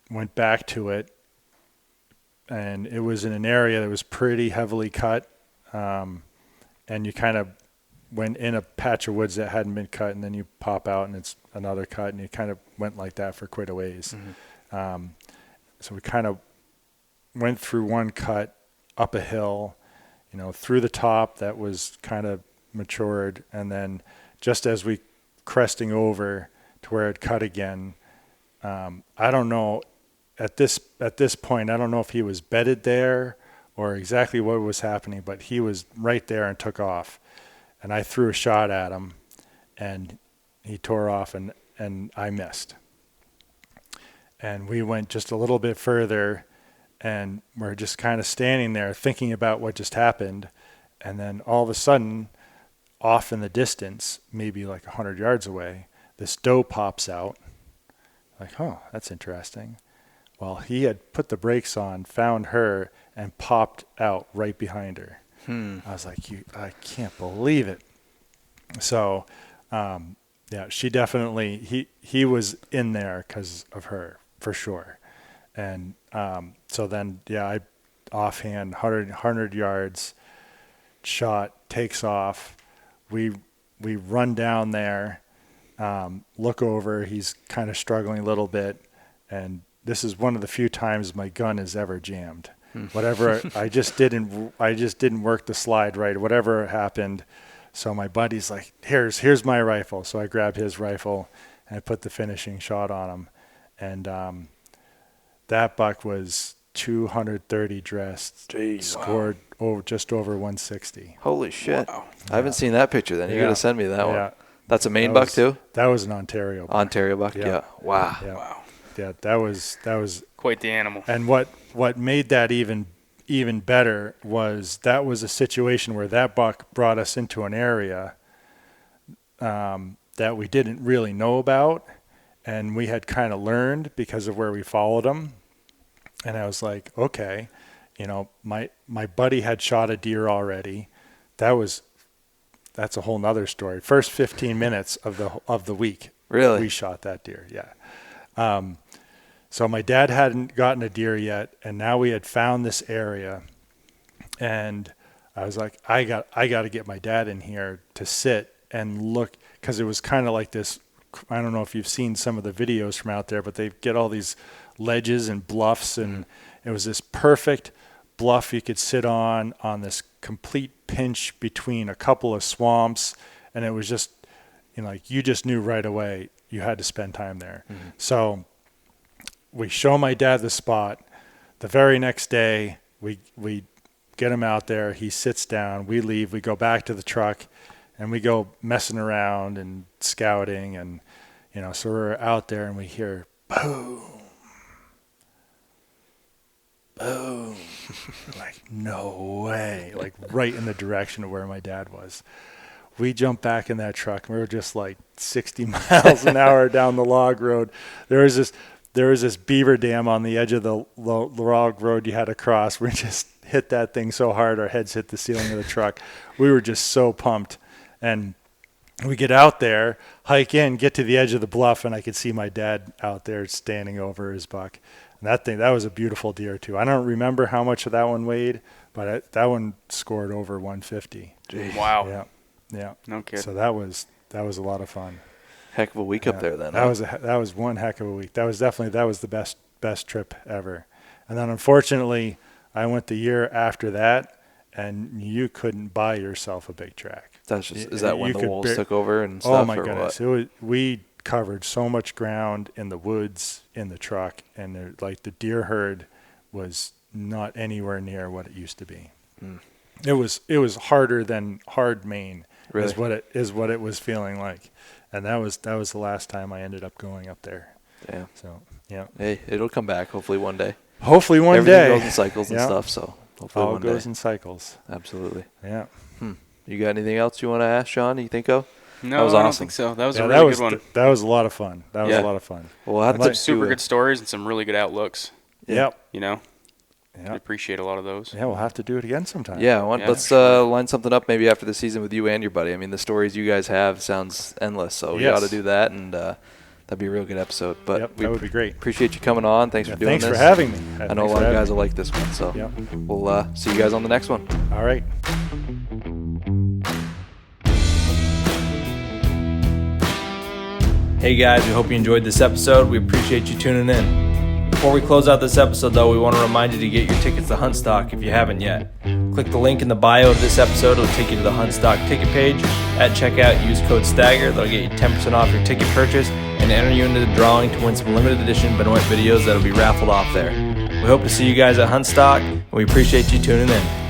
went back to it, and it was in an area that was pretty heavily cut. And you kind of went in a patch of woods that hadn't been cut, and then you pop out and it's another cut, and you kind of went like that for quite a ways. Mm-hmm. So we kind of went through one cut up a hill, through the top that was kind of matured, and then just as we cresting over to where it cut again, I don't know at this point, I don't know if he was bedded there or exactly what was happening, but he was right there and took off. And I threw a shot at him, and he tore off, and I missed. And we went just a little bit further, and we're just kind of standing there thinking about what just happened. And then all of a sudden, off in the distance, maybe like 100 yards away, this doe pops out. Like, oh, that's interesting. Well, he had put the brakes on, found her, and popped out right behind her. I was like, I can't believe it. So, she definitely, he was in there because of her, for sure. And so then, I offhand, 100 yards, shot, takes off. We run down there, look over. He's kind of struggling a little bit, and this is one of the few times my gun is ever jammed. Whatever, I just didn't work the slide right. Whatever happened, so my buddy's like, "Here's my rifle." So I grabbed his rifle and I put the finishing shot on him, and that buck was 230 dressed, scored just over 160. Holy shit! Wow. I haven't seen that picture. Then you got to send me that one. That's a Maine buck too. That was an Ontario buck. Ontario buck. Yeah. Wow. Yeah. Wow. Yeah, that was Quite the animal. And what made that even better was that was a situation where that buck brought us into an area that we didn't really know about, and we had kind of learned because of where we followed him. And I was like, okay, my buddy had shot a deer already. That's a whole nother story. First 15 minutes of the week. Really? We shot that deer. Yeah. So my dad hadn't gotten a deer yet, and now we had found this area, and I was like, I got to get my dad in here to sit and look, because it was kind of like this. I don't know if you've seen some of the videos from out there, but they get all these ledges and bluffs, and it was this perfect bluff you could sit on this complete pinch between a couple of swamps, and it was just, like you just knew right away you had to spend time there. Mm-hmm. So we show my dad the spot. The very next day, we get him out there. He sits down. We leave. We go back to the truck, and we go messing around and scouting. And, so we're out there, and we hear boom, boom. Like, no way. Like, right in the direction of where my dad was. We jumped back in that truck, and we were just like 60 miles an hour down the log road. There was this beaver dam on the edge of the log road you had to cross. We just hit that thing so hard our heads hit the ceiling of the truck. We were just so pumped. And we get out there, hike in, get to the edge of the bluff, and I could see my dad out there standing over his buck. And that was a beautiful deer too. I don't remember how much of that one weighed, but that one scored over 150. Jeez. Wow. Yeah. No kidding. So that was a lot of fun. Heck of a week up there then. That was one heck of a week. That was the best trip ever. And then unfortunately, I went the year after that, and you couldn't buy yourself a big track. Is that when the wolves took over and stuff? Oh my goodness! We covered so much ground in the woods, in the truck, and the deer herd was not anywhere near what it used to be. Mm. It was harder than hard Maine. Really? Is what it was feeling like. And that was the last time I ended up going up there. Damn. So, yeah. Hey, it'll come back hopefully one day. Hopefully one Everything day. goes in cycles and stuff, so hopefully all one day. goes in cycles. Absolutely. Yeah. You got anything else you want to ask, Sean? You think of? No, that was I awesome. don't think so. That was a really good one. That was a lot of fun. Well, we'll have some super good stories and some really good outlooks. Yep. I appreciate a lot of those. Yeah, we'll have to do it again sometime. Yeah, let's line something up maybe after the season with you and your buddy. I mean, the stories you guys have sounds endless, so we ought to do that, and that'd be a real good episode. But that would be great. Appreciate you coming on. Thanks for doing this. Thanks for having me. I know a lot of guys will like this one, so we'll see you guys on the next one. All right. Hey guys, we hope you enjoyed this episode. We appreciate you tuning in. Before we close out this episode though, we want to remind you to get your tickets to HuntStock if you haven't yet. Click the link in the bio of this episode. It'll take you to the HuntStock ticket page. At checkout, use code STAGR. That'll get you 10% off your ticket purchase and enter you into the drawing to win some limited edition Benoit videos that'll be raffled off there. We hope to see you guys at HuntStock, and we appreciate you tuning in.